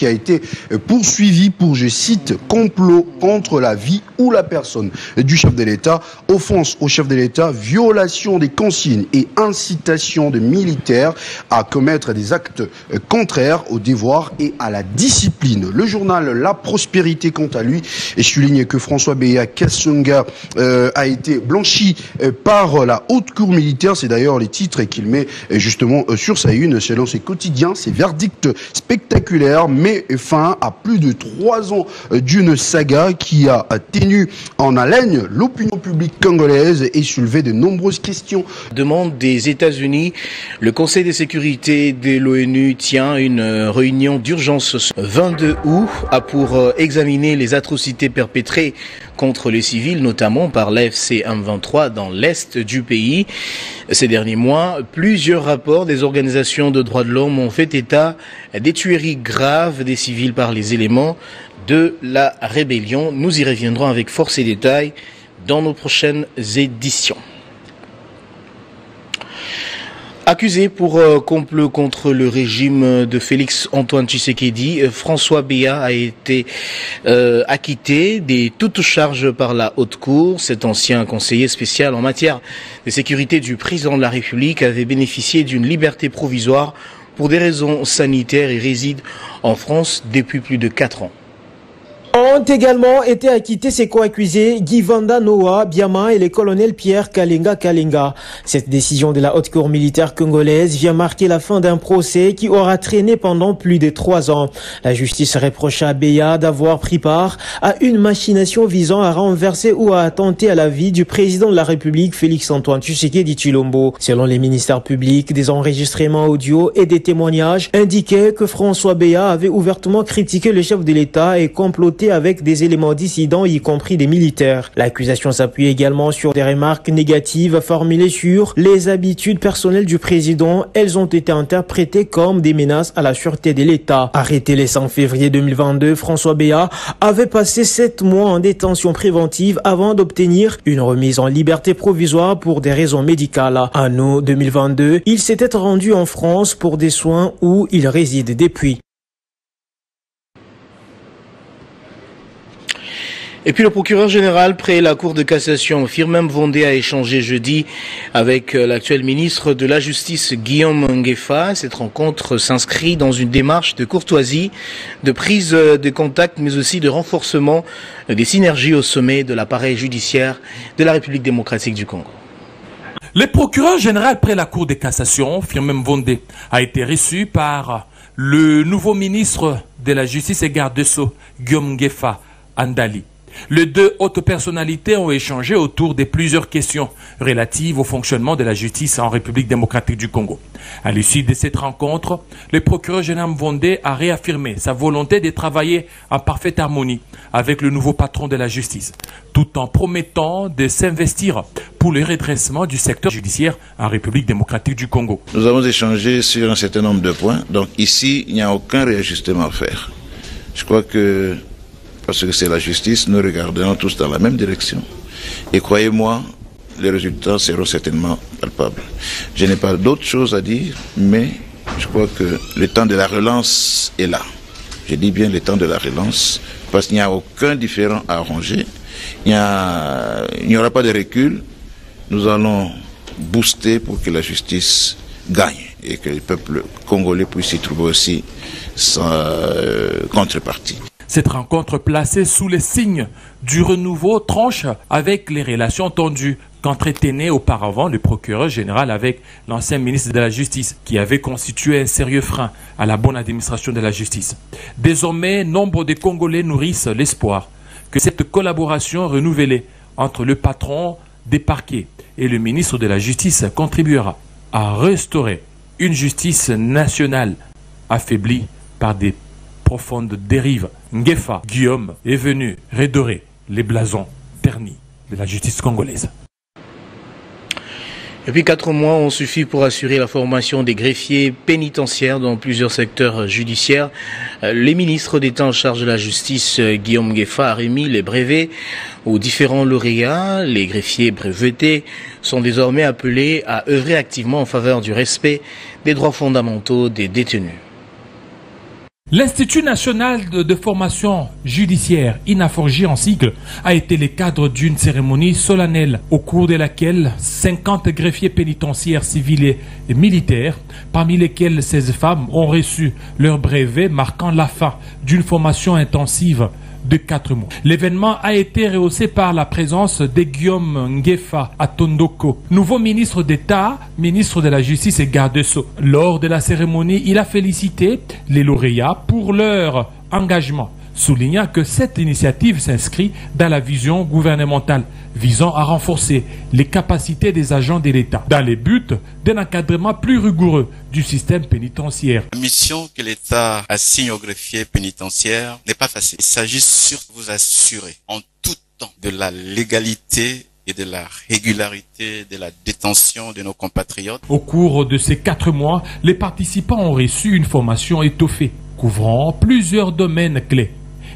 qui a été poursuivi pour, je cite, complot contre la vie ou la personne du chef de l'État, offense au chef de l'État, violation des consignes et incitation de militaires à commettre des actes contraires au devoir et à la discipline. Le journal La Prospérité, quant à lui, souligne que François Beya Kasonga a été blanchi par la haute cour militaire. C'est d'ailleurs les titres qu'il met justement sur sa une. Selon ses quotidiens, ces verdicts spectaculaires met fin à plus de 3 ans d'une saga qui a tenu en haleine l'opinion publique congolaise et soulevé de nombreuses questions. Demande des États-Unis, le Conseil de sécurité de l'ONU tient une réunion d'urgence ce 22 août pour examiner les atrocités perpétrées contre les civils, notamment par l'AFC M23 dans l'est du pays. Ces derniers mois, plusieurs rapports des organisations de droits de l'homme ont fait état des tueries graves des civils par les éléments de la rébellion. Nous y reviendrons avec force et détails dans nos prochaines éditions. Accusé pour complot contre le régime de Félix Antoine Tshisekedi, François Beya a été acquitté de toutes charges par la haute cour. Cet ancien conseiller spécial en matière de sécurité du président de la République avait bénéficié d'une liberté provisoire pour des raisons sanitaires et réside en France depuis plus de 4 ans. Ont également été acquittés ses co-accusés Guy Vanda Noah Biama et le colonel Pierre Kalenga. Cette décision de la haute cour militaire congolaise vient marquer la fin d'un procès qui aura traîné pendant plus de 3 ans. La justice reprocha à Beya d'avoir pris part à une machination visant à renverser ou à attenter à la vie du président de la République Félix Antoine Tshisekedi Tshilombo. Selon les ministères publics, des enregistrements audio et des témoignages indiquaient que François Beya avait ouvertement critiqué le chef de l'État et comploté avec des éléments dissidents, y compris des militaires. L'accusation s'appuie également sur des remarques négatives formulées sur les habitudes personnelles du président. Elles ont été interprétées comme des menaces à la sûreté de l'État. Arrêté le 5 février 2022, François Beya avait passé 7 mois en détention préventive avant d'obtenir une remise en liberté provisoire pour des raisons médicales. En août 2022, il s'était rendu en France pour des soins où il réside depuis. Et puis le procureur général près la Cour de cassation, Firmin Mvondé, a échangé jeudi avec l'actuel ministre de la Justice, Guillaume Ngefa. Cette rencontre s'inscrit dans une démarche de courtoisie, de prise de contact, mais aussi de renforcement des synergies au sommet de l'appareil judiciaire de la République démocratique du Congo. Le procureur général près la Cour de cassation, Firmin Mvondé, a été reçu par le nouveau ministre de la Justice et garde des Sceaux, Guillaume Ngefa Andali. Les deux hautes personnalités ont échangé autour de plusieurs questions relatives au fonctionnement de la justice en République démocratique du Congo. À l'issue de cette rencontre, le procureur général Mvondé a réaffirmé sa volonté de travailler en parfaite harmonie avec le nouveau patron de la justice, tout en promettant de s'investir pour le redressement du secteur judiciaire en République démocratique du Congo. Nous avons échangé sur un certain nombre de points, donc ici, il n'y a aucun réajustement à faire. Je crois que parce que c'est la justice, nous regarderons tous dans la même direction. Et croyez-moi, les résultats seront certainement palpables. Je n'ai pas d'autre chose à dire, mais je crois que le temps de la relance est là. Je dis bien le temps de la relance, parce qu'il n'y a aucun différend à arranger. Il n'y aura pas de recul. Nous allons booster pour que la justice gagne et que le peuple congolais puisse y trouver aussi sa contrepartie. Cette rencontre placée sous les signes du renouveau tranche avec les relations tendues qu'entretenait auparavant le procureur général avec l'ancien ministre de la Justice, qui avait constitué un sérieux frein à la bonne administration de la justice. Désormais, nombre de Congolais nourrissent l'espoir que cette collaboration renouvelée entre le patron des parquets et le ministre de la Justice contribuera à restaurer une justice nationale affaiblie par des profonde dérive. Ngefa Guillaume est venu redorer les blasons ternis de la justice congolaise. Et puis 4 mois ont suffi pour assurer la formation des greffiers pénitentiaires dans plusieurs secteurs judiciaires. Les ministres d'État en charge de la justice, Guillaume Ngefa, a remis les brevets aux différents lauréats. Les greffiers brevetés sont désormais appelés à œuvrer activement en faveur du respect des droits fondamentaux des détenus. L'Institut national de formation judiciaire, INAFORJ en sigle, a été le cadre d'une cérémonie solennelle au cours de laquelle 50 greffiers pénitentiaires civils et militaires, parmi lesquels 16 femmes, ont reçu leur brevet marquant la fin d'une formation intensive de 4 mois. L'événement a été rehaussé par la présence de Guillaume Ngefa Atondoko, nouveau ministre d'État, ministre de la Justice et garde des Sceaux. Lors de la cérémonie, il a félicité les lauréats pour leur engagement, soulignant que cette initiative s'inscrit dans la vision gouvernementale visant à renforcer les capacités des agents de l'État dans les buts d'un encadrement plus rigoureux du système pénitentiaire. La mission que l'État assigne aux greffiers pénitentiaires n'est pas facile. Il s'agit surtout de vous assurer en tout temps de la légalité et de la régularité de la détention de nos compatriotes. Au cours de ces 4 mois, les participants ont reçu une formation étoffée, couvrant plusieurs domaines clés.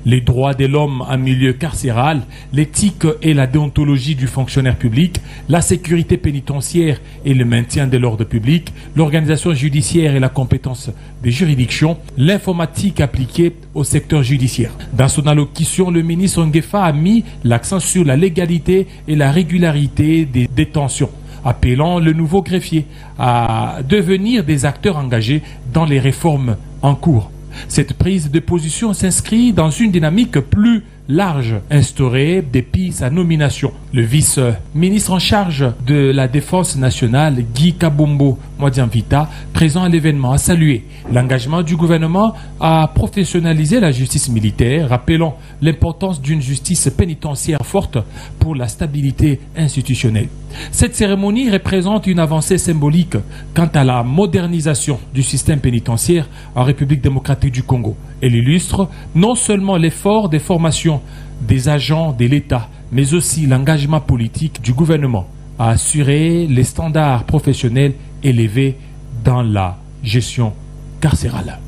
Les droits de l'homme en milieu carcéral, l'éthique et la déontologie du fonctionnaire public, la sécurité pénitentiaire et le maintien de l'ordre public, l'organisation judiciaire et la compétence des juridictions, l'informatique appliquée au secteur judiciaire. Dans son allocution, le ministre Ngefa a mis l'accent sur la légalité et la régularité des détentions, appelant le nouveau greffier à devenir des acteurs engagés dans les réformes en cours. Cette prise de position s'inscrit dans une dynamique plus large, instaurée depuis sa nomination. Le vice-ministre en charge de la Défense nationale, Guy Kabombo Mwadianvita, présent à l'événement, a salué l'engagement du gouvernement à professionnaliser la justice militaire, rappelant l'importance d'une justice pénitentiaire forte pour la stabilité institutionnelle. Cette cérémonie représente une avancée symbolique quant à la modernisation du système pénitentiaire en République démocratique du Congo. Elle illustre non seulement l'effort des formations des agents de l'État, mais aussi l'engagement politique du gouvernement à assurer les standards professionnels élevés dans la gestion carcérale.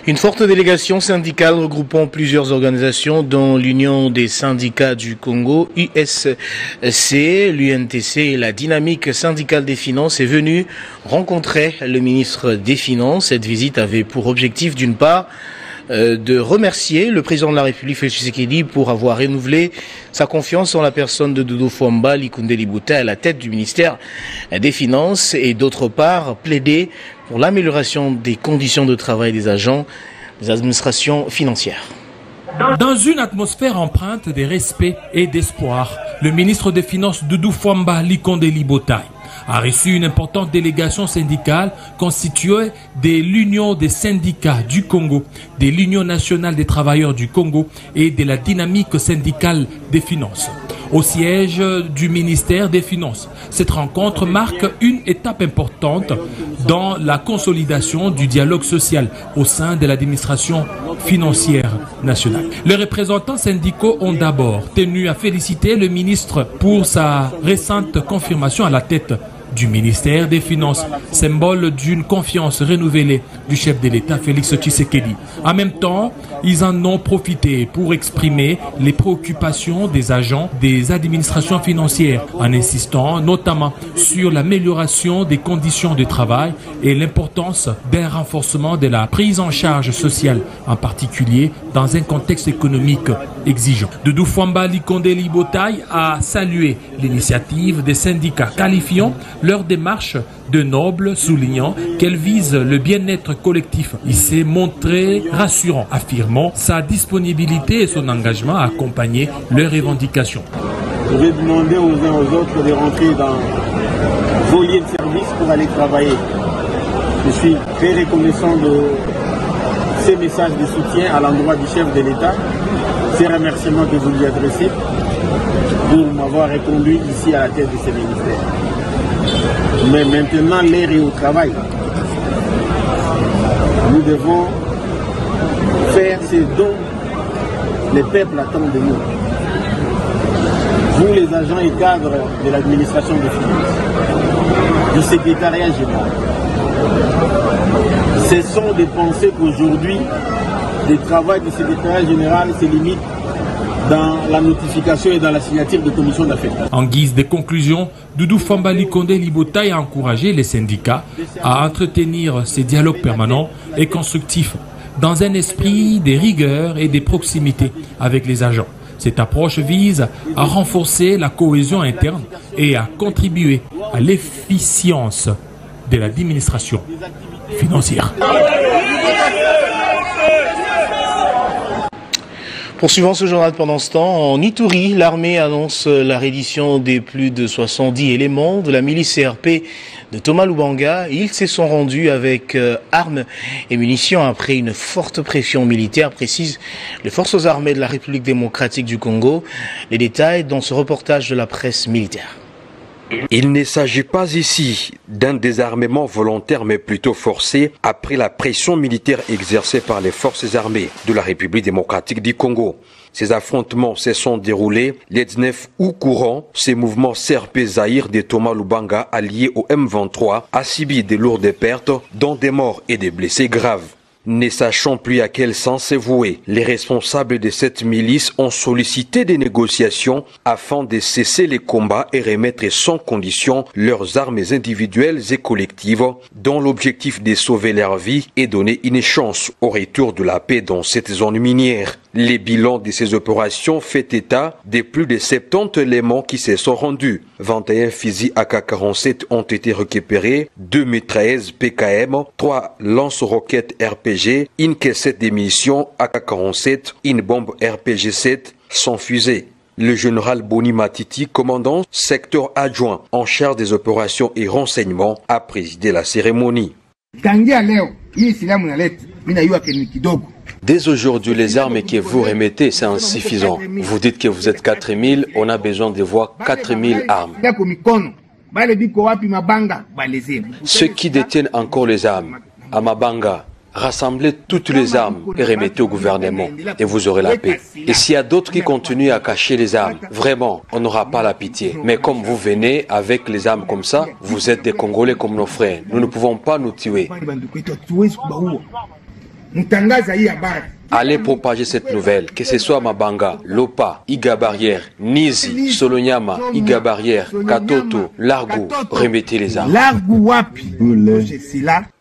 Une forte délégation syndicale regroupant plusieurs organisations dont l'Union des syndicats du Congo, USC, l'UNTC et la dynamique syndicale des finances est venue rencontrer le ministre des Finances. Cette visite avait pour objectif d'une part de remercier le président de la République, Félix Tshisekedi, pour avoir renouvelé sa confiance en la personne de Doudou Fwamba Likunde Libota à la tête du ministère des Finances et d'autre part plaider pour l'amélioration des conditions de travail des agents des administrations financières. Dans une atmosphère empreinte de respect et d'espoir, le ministre des Finances Doudou Fwamba Likunde Libota a reçu une importante délégation syndicale constituée de l'Union des syndicats du Congo, de l'Union nationale des travailleurs du Congo et de la dynamique syndicale des finances, au siège du ministère des Finances. Cette rencontre marque une étape importante dans la consolidation du dialogue social au sein de l'administration financière nationale. Les représentants syndicaux ont d'abord tenu à féliciter le ministre pour sa récente confirmation à la tête du ministère des Finances, symbole d'une confiance renouvelée du chef de l'État Félix Tshisekedi. En même temps, ils en ont profité pour exprimer les préoccupations des agents des administrations financières, en insistant notamment sur l'amélioration des conditions de travail et l'importance d'un renforcement de la prise en charge sociale, en particulier dans un contexte économique exigeant. Doudou Fwamba Likunde Libota a salué l'initiative des syndicats, qualifiant leur démarche de noble, soulignant qu'elle vise le bien-être collectif. Il s'est montré rassurant, affirmant sa disponibilité et son engagement à accompagner leurs revendications. Je vais demander aux uns aux autres de rentrer dans vos lieux de service pour aller travailler. Je suis très reconnaissant de ces messages de soutien à l'endroit du chef de l'État, ces remerciements que vous lui adressez pour m'avoir reconduit ici à la tête de ce ministère. Mais maintenant, l'heure est au travail. Nous devons faire ce dont les peuples attendent de nous. Vous, les agents et cadres de l'administration des finances, du secrétariat général, cessons de penser qu'aujourd'hui, le travail du secrétariat général se limite dans la notification et dans la signature de commissions d'affectation. En guise de conclusion, Doudou Fambali Condé Libota a encouragé les syndicats à entretenir ces dialogues permanents et constructifs dans un esprit de rigueur et de proximité avec les agents. Cette approche vise à renforcer la cohésion interne et à contribuer à l'efficience de l'administration financière. Poursuivant ce journal pendant ce temps, en Ituri, l'armée annonce la reddition des plus de 70 éléments de la milice CRP de Thomas Lubanga. Ils se sont rendus avec armes et munitions après une forte pression militaire, précise les forces armées de la République démocratique du Congo. Les détails dans ce reportage de la presse militaire. Il ne s'agit pas ici d'un désarmement volontaire mais plutôt forcé après la pression militaire exercée par les forces armées de la République démocratique du Congo. Ces affrontements se sont déroulés les 19 août courant. Ces mouvements CRP Zaïre de Thomas Lubanga alliés au M23 a subi de lourdes pertes, dont des morts et des blessés graves. Ne sachant plus à quel sens se vouer, les responsables de cette milice ont sollicité des négociations afin de cesser les combats et remettre sans condition leurs armes individuelles et collectives, dont l'objectif de sauver leur vie et donner une chance au retour de la paix dans cette zone minière. Les bilans de ces opérations fait état de plus de 70 éléments qui se sont rendus. 21 fusils AK-47 ont été récupérés, 2 mitrailleuses PKM, 3 lance-roquettes RPG, une caissette de munitions AK-47, une bombe RPG-7 sans fusée. Le général Boni Matiti, commandant secteur adjoint en charge des opérations et renseignements, a présidé la cérémonie. Dès aujourd'hui, les armes que vous remettez, c'est insuffisant. Vous dites que vous êtes 4000, on a besoin de voir 4000 armes. Ceux qui détiennent encore les armes, à Mabanga, rassemblez toutes les armes et remettez au gouvernement et vous aurez la paix. Et s'il y a d'autres qui continuent à cacher les armes, vraiment, on n'aura pas la pitié. Mais comme vous venez avec les armes comme ça, vous êtes des Congolais comme nos frères. Nous ne pouvons pas nous tuer. Allez propager cette nouvelle, que ce soit Mabanga, Lopa, Iga Barrière, Nizi, Solonyama, Iga Barrière, Katoto, Largou, remettez les armes.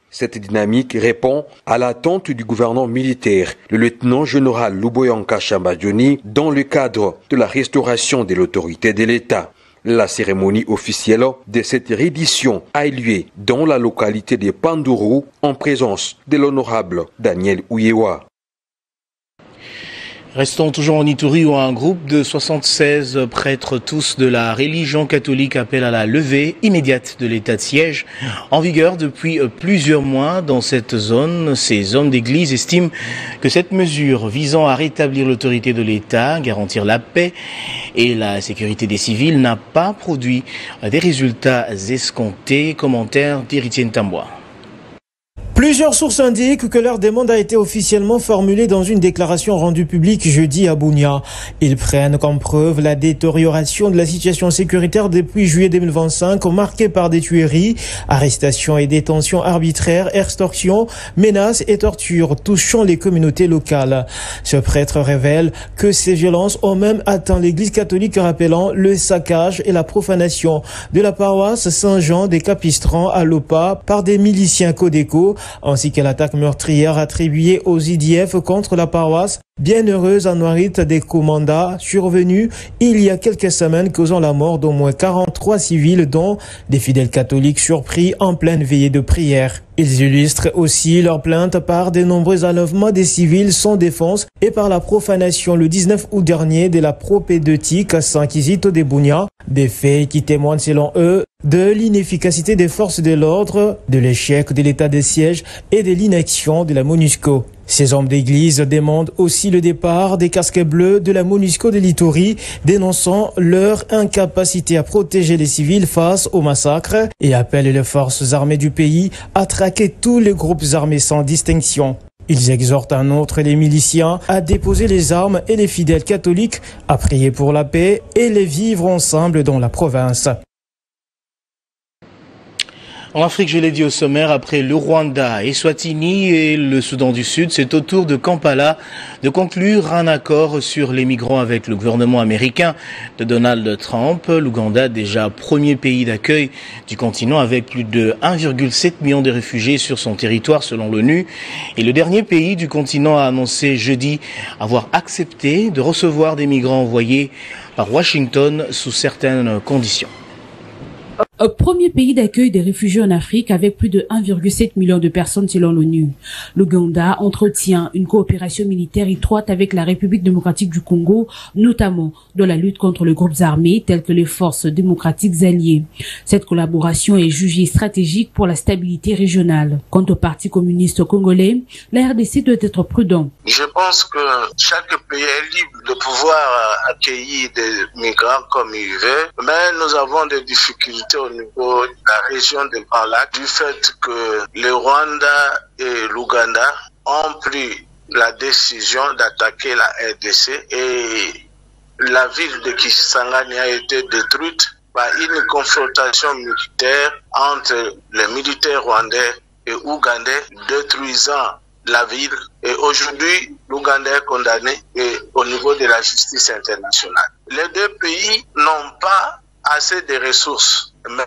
Cette dynamique répond à l'attente du gouvernement militaire, le lieutenant-général Luboyanka Chambadjoni, dans le cadre de la restauration de l'autorité de l'État. La cérémonie officielle de cette reddition a eu lieu dans la localité de Pandourou en présence de l'honorable Daniel Ouyewa. Restons toujours en Ituri où un groupe de 76 prêtres, tous de la religion catholique, appelle à la levée immédiate de l'état de siège en vigueur depuis plusieurs mois dans cette zone. Ces hommes d'église estiment que cette mesure visant à rétablir l'autorité de l'État, garantir la paix et la sécurité des civils n'a pas produit des résultats escomptés. Commentaire d'Héritier Ntambois. Plusieurs sources indiquent que leur demande a été officiellement formulée dans une déclaration rendue publique jeudi à Bunia. Ils prennent comme preuve la détérioration de la situation sécuritaire depuis juillet 2025, marquée par des tueries, arrestations et détentions arbitraires, extorsions, menaces et tortures touchant les communautés locales. Ce prêtre révèle que ces violences ont même atteint l'église catholique, rappelant le saccage et la profanation de la paroisse Saint-Jean des Capistrans à Lopa par des miliciens Codeco, ainsi que l'attaque meurtrière attribuée aux IDF contre la paroisse Bienheureuse à Noirit des Commandats, survenue il y a quelques semaines, causant la mort d'au moins 43 civils, dont des fidèles catholiques surpris en pleine veillée de prière. Ils illustrent aussi leur plainte par de nombreux enlèvements des civils sans défense et par la profanation le 19 août dernier de la propédeutique à Saint-Kizito de Bunia, des faits qui témoignent selon eux de l'inefficacité des forces de l'ordre, de l'échec de l'état de siège et de l'inaction de la MONUSCO. Ces hommes d'église demandent aussi le départ des casques bleus de la MONUSCO de l'Ituri, dénonçant leur incapacité à protéger les civils face au massacre et appellent les forces armées du pays à traquer tous les groupes armés sans distinction. Ils exhortent en outre les miliciens à déposer les armes et les fidèles catholiques à prier pour la paix et les vivre ensemble dans la province. En Afrique, je l'ai dit au sommaire, après le Rwanda, Eswatini et le Soudan du Sud, c'est au tour de Kampala de conclure un accord sur les migrants avec le gouvernement américain de Donald Trump. L'Ouganda, déjà premier pays d'accueil du continent avec plus de 1,7 million de réfugiés sur son territoire selon l'ONU. Et le dernier pays du continent a annoncé jeudi avoir accepté de recevoir des migrants envoyés par Washington sous certaines conditions. Premier pays d'accueil des réfugiés en Afrique avec plus de 1,7 million de personnes selon l'ONU. L'Ouganda entretient une coopération militaire étroite avec la République démocratique du Congo, notamment dans la lutte contre les groupes armés tels que les forces démocratiques alliées. Cette collaboration est jugée stratégique pour la stabilité régionale. Quant au Parti communiste congolais, la RDC doit être prudent. Je pense que chaque pays est libre de pouvoir accueillir des migrants comme il veut, mais nous avons des difficultés au niveau de la région de Grand Lac du fait que le Rwanda et l'Ouganda ont pris la décision d'attaquer la RDC et la ville de Kisangani a été détruite par une confrontation militaire entre les militaires rwandais et ougandais détruisant la ville. Et aujourd'hui, l'Ouganda est condamné au niveau de la justice internationale. Les deux pays n'ont pas assez de ressources, mais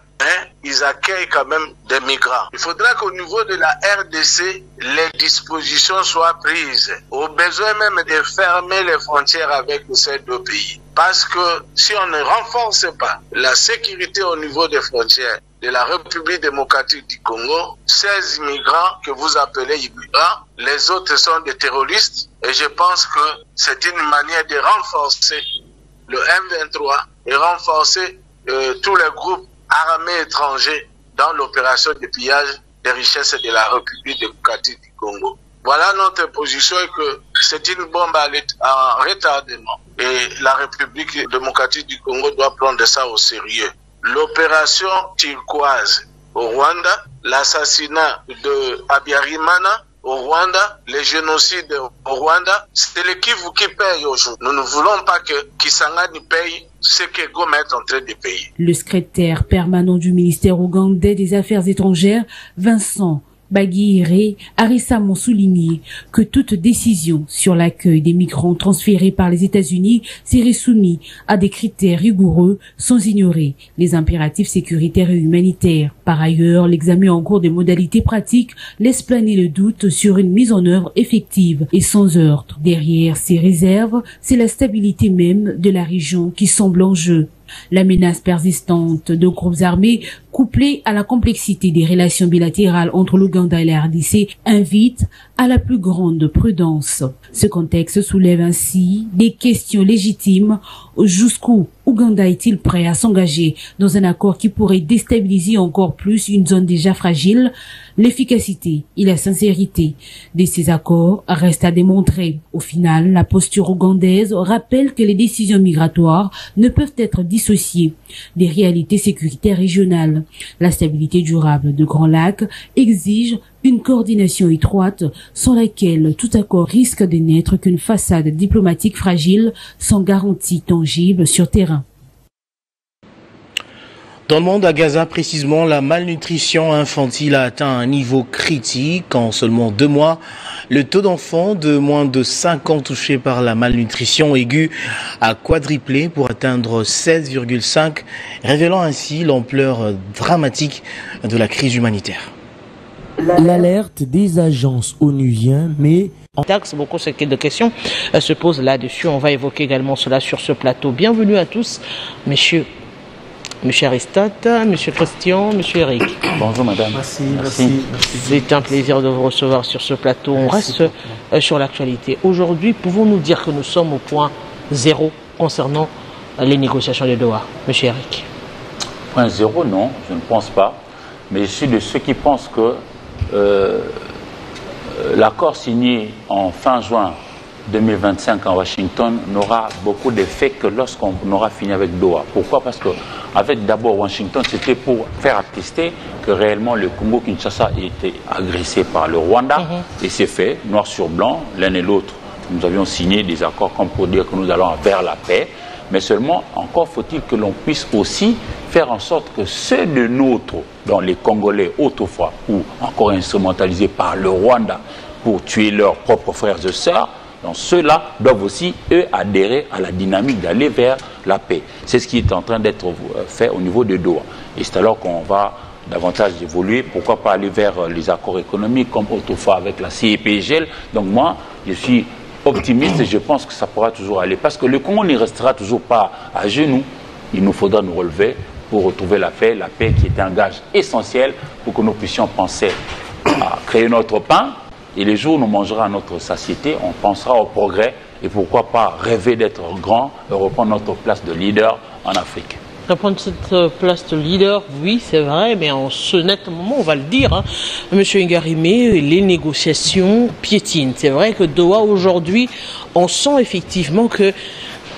ils accueillent quand même des migrants. Il faudra qu'au niveau de la RDC, les dispositions soient prises, au besoin même de fermer les frontières avec ces deux pays. Parce que si on ne renforce pas la sécurité au niveau des frontières de la République démocratique du Congo, ces immigrants que vous appelez immigrants, les autres sont des terroristes. Et je pense que c'est une manière de renforcer le M23 et renforcer tous les groupes armés étrangers dans l'opération de pillage des richesses de la République démocratique du Congo. Voilà notre position et que c'est une bombe en retardement. Et la République démocratique du Congo doit prendre ça au sérieux. L'opération turquoise au Rwanda, l'assassinat de Habyarimana au Rwanda, les génocides au Rwanda, c'est le Kivu qui paye aujourd'hui. Nous ne voulons pas que Kisangani paye ce que Goma est en train de payer. Le secrétaire permanent du ministère ougandais des Affaires étrangères, Vincent Baguiré, a récemment souligné que toute décision sur l'accueil des migrants transférés par les États-Unis serait soumise à des critères rigoureux sans ignorer les impératifs sécuritaires et humanitaires. Par ailleurs, l'examen en cours des modalités pratiques laisse planer le doute sur une mise en œuvre effective et sans heurts. Derrière ces réserves, c'est la stabilité même de la région qui semble en jeu. La menace persistante de groupes armés, couplée à la complexité des relations bilatérales entre l'Ouganda et la RDC, invite à la plus grande prudence. Ce contexte soulève ainsi des questions légitimes. Jusqu'où Ouganda est-il prêt à s'engager dans un accord qui pourrait déstabiliser encore plus une zone déjà fragile? L'efficacité et la sincérité de ces accords restent à démontrer. Au final, la posture ougandaise rappelle que les décisions migratoires ne peuvent être dissociées des réalités sécuritaires régionales. La stabilité durable de Grand Lac exige une coordination étroite sans laquelle tout accord risque de n'être qu'une façade diplomatique fragile sans garantie tangible sur terrain. Dans le monde, à Gaza précisément, la malnutrition infantile a atteint un niveau critique. En seulement 2 mois, le taux d'enfants de moins de 5 ans touchés par la malnutrition aiguë a quadruplé pour atteindre 16,5, révélant ainsi l'ampleur dramatique de la crise humanitaire. L'alerte des agences onusiennes, mais... Beaucoup de questions se posent là-dessus. On va évoquer également cela sur ce plateau. Bienvenue à tous, Monsieur Aristote, Monsieur Christian, Monsieur Eric. Bonjour madame. Merci. C'est un plaisir de vous recevoir sur ce plateau. On reste sur l'actualité. Aujourd'hui, pouvons-nous dire que nous sommes au point zéro concernant les négociations de Doha, Monsieur Eric? Point zéro, non, je ne pense pas. Mais je suis de ceux qui pensent que l'accord signé en fin juin 2025 à Washington n'aura beaucoup d'effet que lorsqu'on aura fini avec Doha. Pourquoi? Parce que avec d'abord Washington, c'était pour faire attester que réellement le Congo-Kinshasa a été agressé par le Rwanda. Et c'est fait, noir sur blanc, l'un et l'autre. Nous avions signé des accords comme pour dire que nous allons vers la paix. Mais seulement, encore faut-il que l'on puisse aussi faire en sorte que ceux de nôtres, dont les Congolais autrefois, ou encore instrumentalisés par le Rwanda pour tuer leurs propres frères et sœurs, donc ceux-là doivent aussi, eux, adhérer à la dynamique d'aller vers la paix. C'est ce qui est en train d'être fait au niveau de Doha. Et c'est alors qu'on va davantage évoluer. Pourquoi pas aller vers les accords économiques comme autrefois avec la CEPGL. Donc moi, je suis optimiste et je pense que ça pourra toujours aller. Parce que le Congo ne restera toujours pas à genoux. Il nous faudra nous relever pour retrouver la paix qui est un gage essentiel pour que nous puissions penser à créer notre pain. Et les jours où nous mangerons à notre satiété, on pensera au progrès et pourquoi pas rêver d'être grand et reprendre notre place de leader en Afrique. Reprendre cette place de leader, oui, c'est vrai, mais en ce net moment, on va le dire, hein, M. Ngarimé, les négociations piétinent. C'est vrai que Doha, aujourd'hui, on sent effectivement que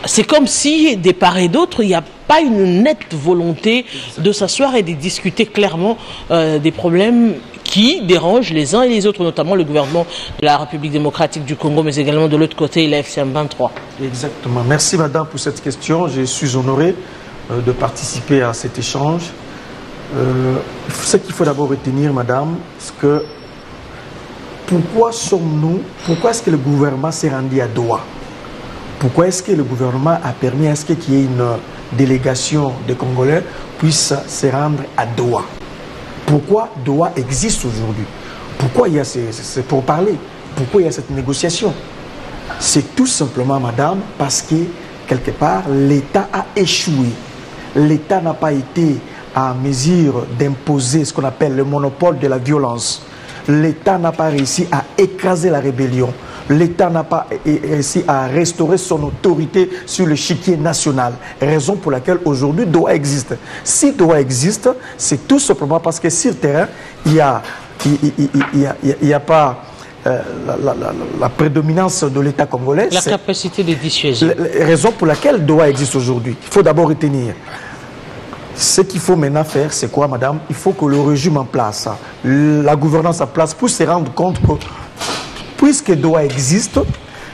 c'est comme si, des part et d'autre, il n'y a pas une nette volonté de s'asseoir et de discuter clairement des problèmes qui dérangent les uns et les autres, notamment le gouvernement de la République démocratique du Congo, mais également de l'autre côté, la FCM23. Exactement. Merci, madame, pour cette question. Je suis honoré de participer à cet échange. Ce qu'il faut d'abord retenir, madame, c'est que pourquoi est-ce que le gouvernement s'est rendu à Doha? Pourquoi est-ce que le gouvernement a permis à ce qu'il y ait une délégation des Congolais puisse se rendre à Doha? Pourquoi Doha existe aujourd'hui? Pourquoi il y a c'est pour parler? Pourquoi il y a cette négociation? C'est tout simplement, madame, parce que quelque part, l'État a échoué. L'État n'a pas été à mesure d'imposer ce qu'on appelle le monopole de la violence. L'État n'a pas réussi à écraser la rébellion. L'État n'a pas réussi à restaurer son autorité sur le chiquier national. Raison pour laquelle aujourd'hui Doha existe. Si Doha existe, c'est tout simplement parce que sur le terrain, il n'y a pas la prédominance de l'État congolais. La capacité de dissuasion. Raison pour laquelle Doha existe aujourd'hui. Il faut d'abord retenir. Ce qu'il faut maintenant faire, c'est quoi, madame? Il faut que le régime en place, la gouvernance en place, pour se rendre compte que, puisque Doha existe,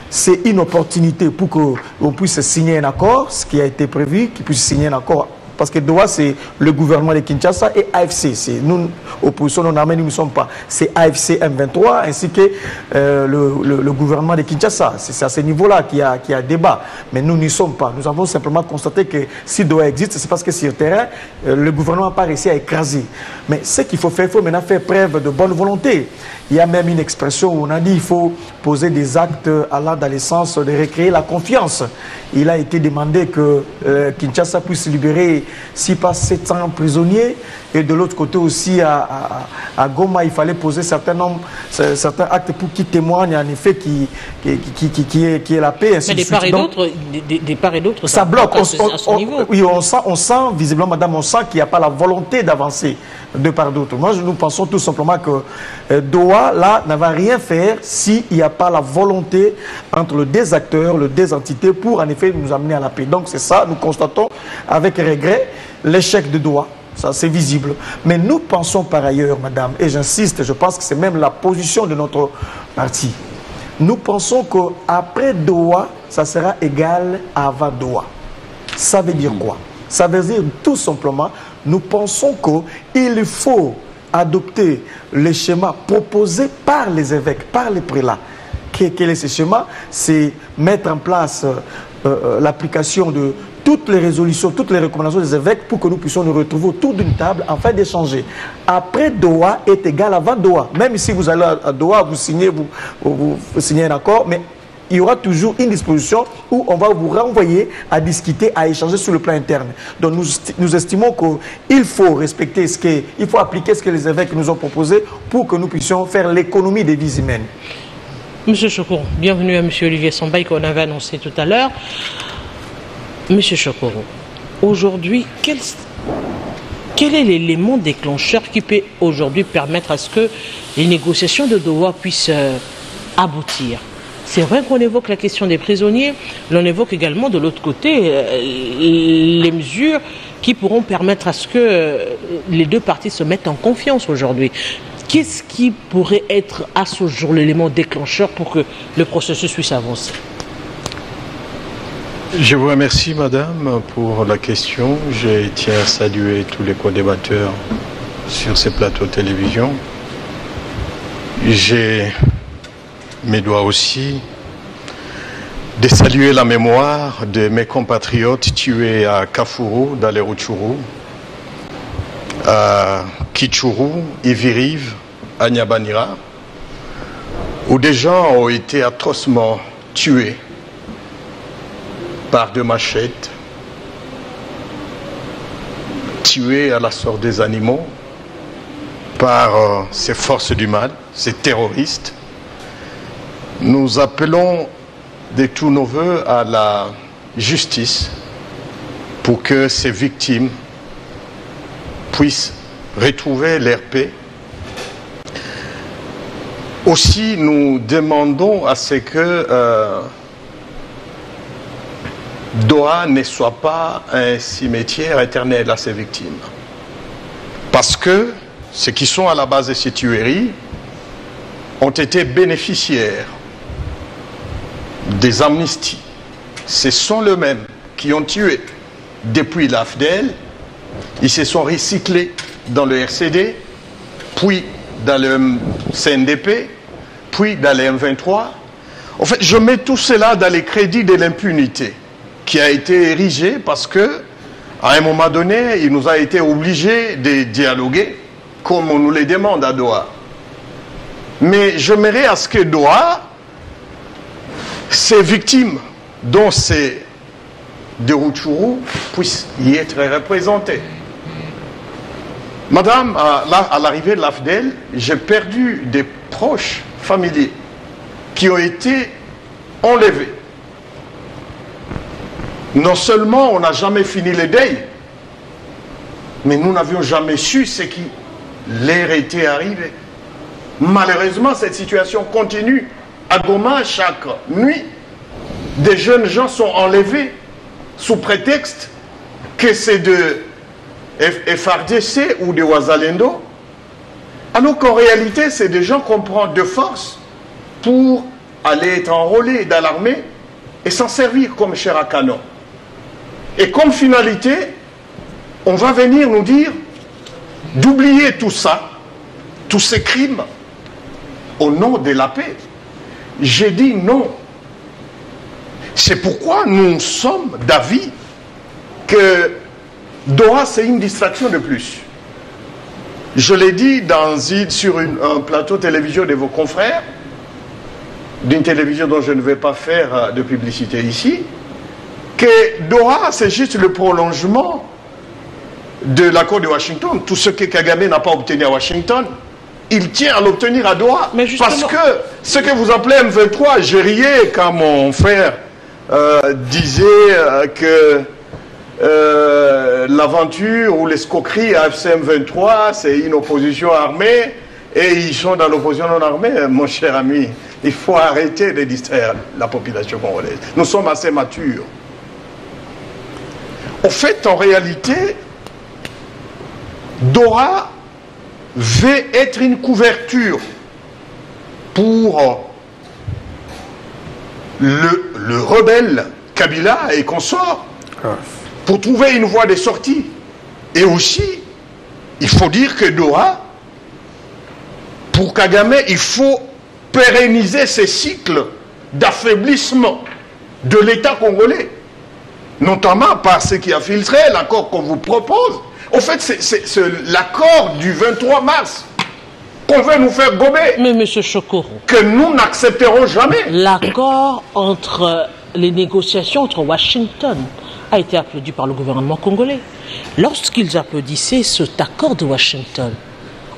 c'est une opportunité pour qu'on puisse signer un accord, ce qui a été prévu, qu'il puisse signer un accord. Parce que Doha, c'est le gouvernement de Kinshasa et AFC. Nous, opposition non armée, nous ne sommes pas. C'est AFC M23 ainsi que le gouvernement de Kinshasa. C'est à ce niveau-là qu'il y a débat. Mais nous n'y sommes pas. Nous avons simplement constaté que si Doha existe, c'est parce que sur le terrain, le gouvernement n'a pas réussi à écraser. Mais ce qu'il faut faire, il faut maintenant faire preuve de bonne volonté. Il y a même une expression où on a dit qu'il faut poser des actes allant dans le sens de recréer la confiance. Il a été demandé que Kinshasa puisse libérer 6 pas 700 prisonniers et de l'autre côté aussi à Goma, il fallait poser certains actes pour qu'ils témoignent en effet qui est la paix. Mais des part et d'autres, ça bloque. À ce niveau. Oui, on sent visiblement, madame, on sent qu'il n'y a pas la volonté d'avancer de part d'autre. Moi, nous pensons tout simplement que Doha, là, ne va rien faire s'il n'y a pas la volonté entre les deux acteurs, les deux entités pour en effet nous amener à la paix. Donc c'est ça, nous constatons avec regret l'échec de Doha. Ça, c'est visible. Mais nous pensons par ailleurs, madame, et j'insiste, je pense que c'est même la position de notre parti. Nous pensons qu'après Doha, ça sera égal à avant Doha. Ça veut dire quoi? Ça veut dire tout simplement, nous pensons qu'il faut adopter le schéma proposé par les évêques, par les prélats. Quel est ce schéma? C'est mettre en place l'application de toutes les résolutions, toutes les recommandations des évêques pour que nous puissions nous retrouver autour d'une table afin d'échanger. Après Doha est égal avant Doha. Même si vous allez à Doha, vous signez un accord, mais il y aura toujours une disposition où on va vous renvoyer à discuter, à échanger sur le plan interne. Donc nous estimons qu'il faut respecter il faut appliquer ce que les évêques nous ont proposé pour que nous puissions faire l'économie des vies humaines. Monsieur Chokoro, bienvenue à Monsieur Olivier Sambaï qu'on avait annoncé tout à l'heure. Monsieur Chokoro, aujourd'hui, quel est l'élément déclencheur qui peut aujourd'hui permettre à ce que les négociations de Doha puissent aboutir? C'est vrai qu'on évoque la question des prisonniers, l'on évoque également de l'autre côté les mesures qui pourront permettre à ce que les deux parties se mettent en confiance aujourd'hui. Qu'est-ce qui pourrait être à ce jour l'élément déclencheur pour que le processus puisse avancer? Je vous remercie, madame, pour la question. Je tiens à saluer tous les co-débatteurs sur ces plateaux de télévision. J'ai mes doigts aussi de saluer la mémoire de mes compatriotes tués à Kafuru, dans les Rutshuru, à Kitshuru, Ivirive, à Nyabanira, où des gens ont été atrocement tués par des machettes, tués à la sorte des animaux par ces forces du mal, ces terroristes. Nous appelons de tous nos voeux à la justice pour que ces victimes puissent retrouver leur paix. Aussi, nous demandons à ce que Doha ne soit pas un cimetière éternel à ces victimes. Parce que ceux qui sont à la base de ces tueries ont été bénéficiaires des amnisties. Ce sont les mêmes qui ont tué depuis l'AFDEL. Ils se sont recyclés dans le RCD, puis dans le CNDP, puis dans le M23. En fait, je mets tout cela dans les crédits de l'impunité qui a été érigé parce que, à un moment donné, il nous a été obligé de dialoguer comme on nous le demande à Doha. Mais j'aimerais à ce que Doha, ces victimes, dont ces de Rutshuru, puissent y être représentées. Madame, à l'arrivée de l'AFDEL, j'ai perdu des proches familiers qui ont été enlevés. Non seulement on n'a jamais fini le deuil, mais nous n'avions jamais su ce qui leur était arrivé. Malheureusement, cette situation continue. À Goma, chaque nuit, des jeunes gens sont enlevés sous prétexte que c'est de FRDC ou de Wazalendo, alors qu'en réalité, c'est des gens qu'on prend de force pour aller être enrôlés dans l'armée et s'en servir comme chair à canon. Et comme finalité, on va venir nous dire d'oublier tout ça, tous ces crimes, au nom de la paix. J'ai dit non. C'est pourquoi nous sommes d'avis que Doha, c'est une distraction de plus. Je l'ai dit sur un plateau télévision de vos confrères, d'une télévision dont je ne vais pas faire de publicité ici, que Doha, c'est juste le prolongement de l'accord de Washington. Tout ce que Kagame n'a pas obtenu à Washington, il tient à l'obtenir à Doha. Parce que ce que vous appelez M23, j'ai riais quand mon frère disait que l'aventure ou l'escroquerie à FCM 23, c'est une opposition armée et ils sont dans l'opposition non armée. Mon cher ami, il faut arrêter de distraire la population congolaise. Nous sommes assez matures. En fait, en réalité, Doha veut être une couverture pour le rebelle Kabila et consorts, pour trouver une voie de sortie. Et aussi, il faut dire que Doha, pour Kagame, il faut pérenniser ces cycles d'affaiblissement de l'État congolais, notamment par ce qui a filtré l'accord qu'on vous propose. En fait, c'est l'accord du 23 mars qu'on veut nous faire gober. Mais M. Chokoro, que nous n'accepterons jamais. L'accord entre les négociations entre Washington a été applaudi par le gouvernement congolais. Lorsqu'ils applaudissaient cet accord de Washington,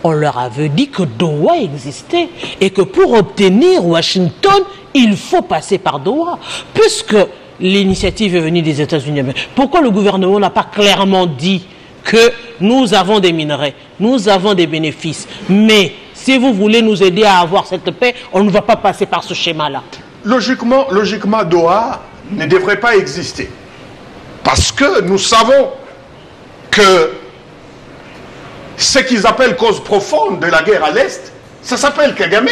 on leur avait dit que Doha existait et que pour obtenir Washington, il faut passer par Doha. Puisque l'initiative est venue des États-Unis, pourquoi le gouvernement n'a pas clairement dit que nous avons des minerais, nous avons des bénéfices, mais si vous voulez nous aider à avoir cette paix, on ne va pas passer par ce schéma-là? Logiquement, Doha ne devrait pas exister. Parce que nous savons que ce qu'ils appellent cause profonde de la guerre à l'Est, ça s'appelle Kagame.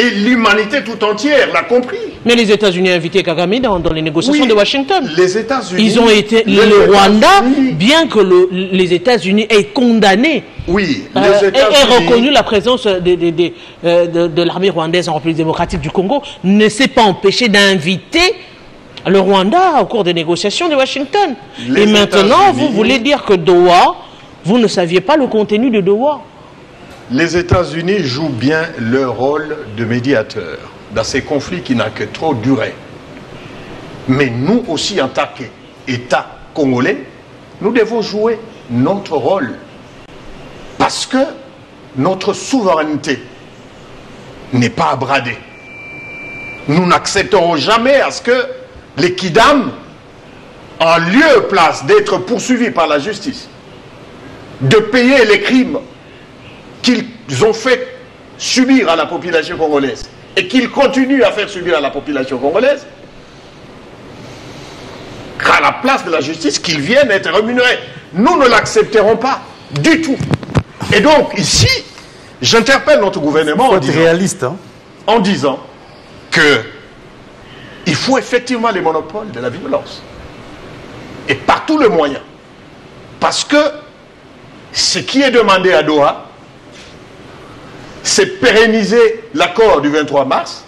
Et l'humanité tout entière l'a compris. Mais les États-Unis ont invité Kagame dans les négociations de Washington. Les États-Unis. Ils ont été le Rwanda, bien que les États-Unis aient condamné. Oui. Et reconnu la présence de l'armée rwandaise en République démocratique du Congo, ne s'est pas empêché d'inviter le Rwanda au cours des négociations de Washington. Et maintenant, vous voulez dire que Doha, vous ne saviez pas le contenu de Doha? Les États-Unis jouent bien leur rôle de médiateur dans ces conflits qui n'ont que trop duré. Mais nous aussi, en tant qu'État congolais, nous devons jouer notre rôle. Parce que notre souveraineté n'est pas à brader. Nous n'accepterons jamais à ce que les Kidam, en lieu et place d'être poursuivis par la justice, de payer les crimes qu'ils ont fait subir à la population congolaise et qu'ils continuent à faire subir à la population congolaise, à la place de la justice, qu'ils viennent être rémunérés. Nous ne l'accepterons pas du tout. Et donc ici, j'interpelle notre gouvernement en disant que il faut effectivement les monopoles de la violence. Et par tous les moyens. Parce que ce qui est demandé à Doha, c'est pérenniser l'accord du 23 mars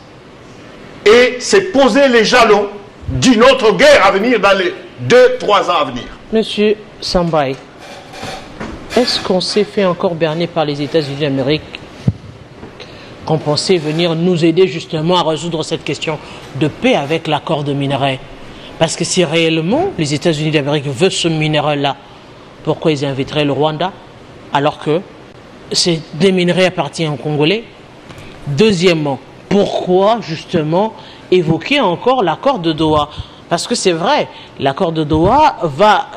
et c'est poser les jalons d'une autre guerre à venir dans les 2-3 ans à venir. Monsieur Sambaï, est-ce qu'on s'est fait encore berner par les États-Unis d'Amérique qu'on pensait venir nous aider justement à résoudre cette question de paix avec l'accord de minerai? Parce que si réellement les États-Unis d'Amérique veulent ce minerai-là, pourquoi ils inviteraient le Rwanda alors que ces minerais appartiennent aux Congolais? Deuxièmement, pourquoi justement évoquer encore l'accord de Doha? Parce que c'est vrai, l'accord de Doha va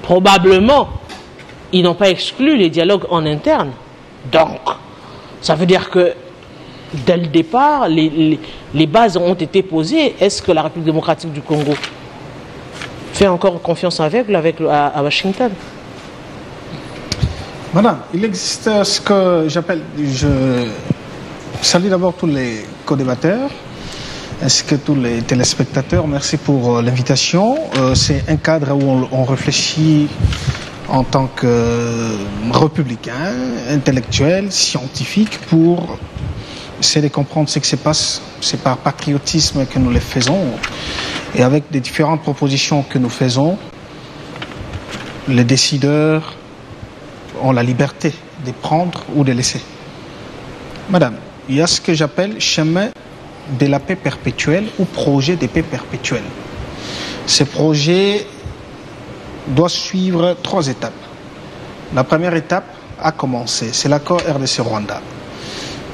probablement, ils n'ont pas exclu les dialogues en interne. Donc, ça veut dire que dès le départ, les bases ont été posées. Est-ce que la République démocratique du Congo fait encore confiance aveugle à Washington? Madame, il existe ce que j'appelle, je salue d'abord tous les co-débatteurs, ainsi que tous les téléspectateurs. Merci pour l'invitation. C'est un cadre où on réfléchit en tant que républicain, intellectuel, scientifique, pour essayer de comprendre ce qui se passe. C'est par patriotisme que nous le faisons. Et avec des différentes propositions que nous faisons, les décideurs ont la liberté de prendre ou de laisser. Madame, il y a ce que j'appelle chemin de la paix perpétuelle ou projet de paix perpétuelle. Ce projet doit suivre 3 étapes. La première étape a commencé, c'est l'accord RDC-Rwanda.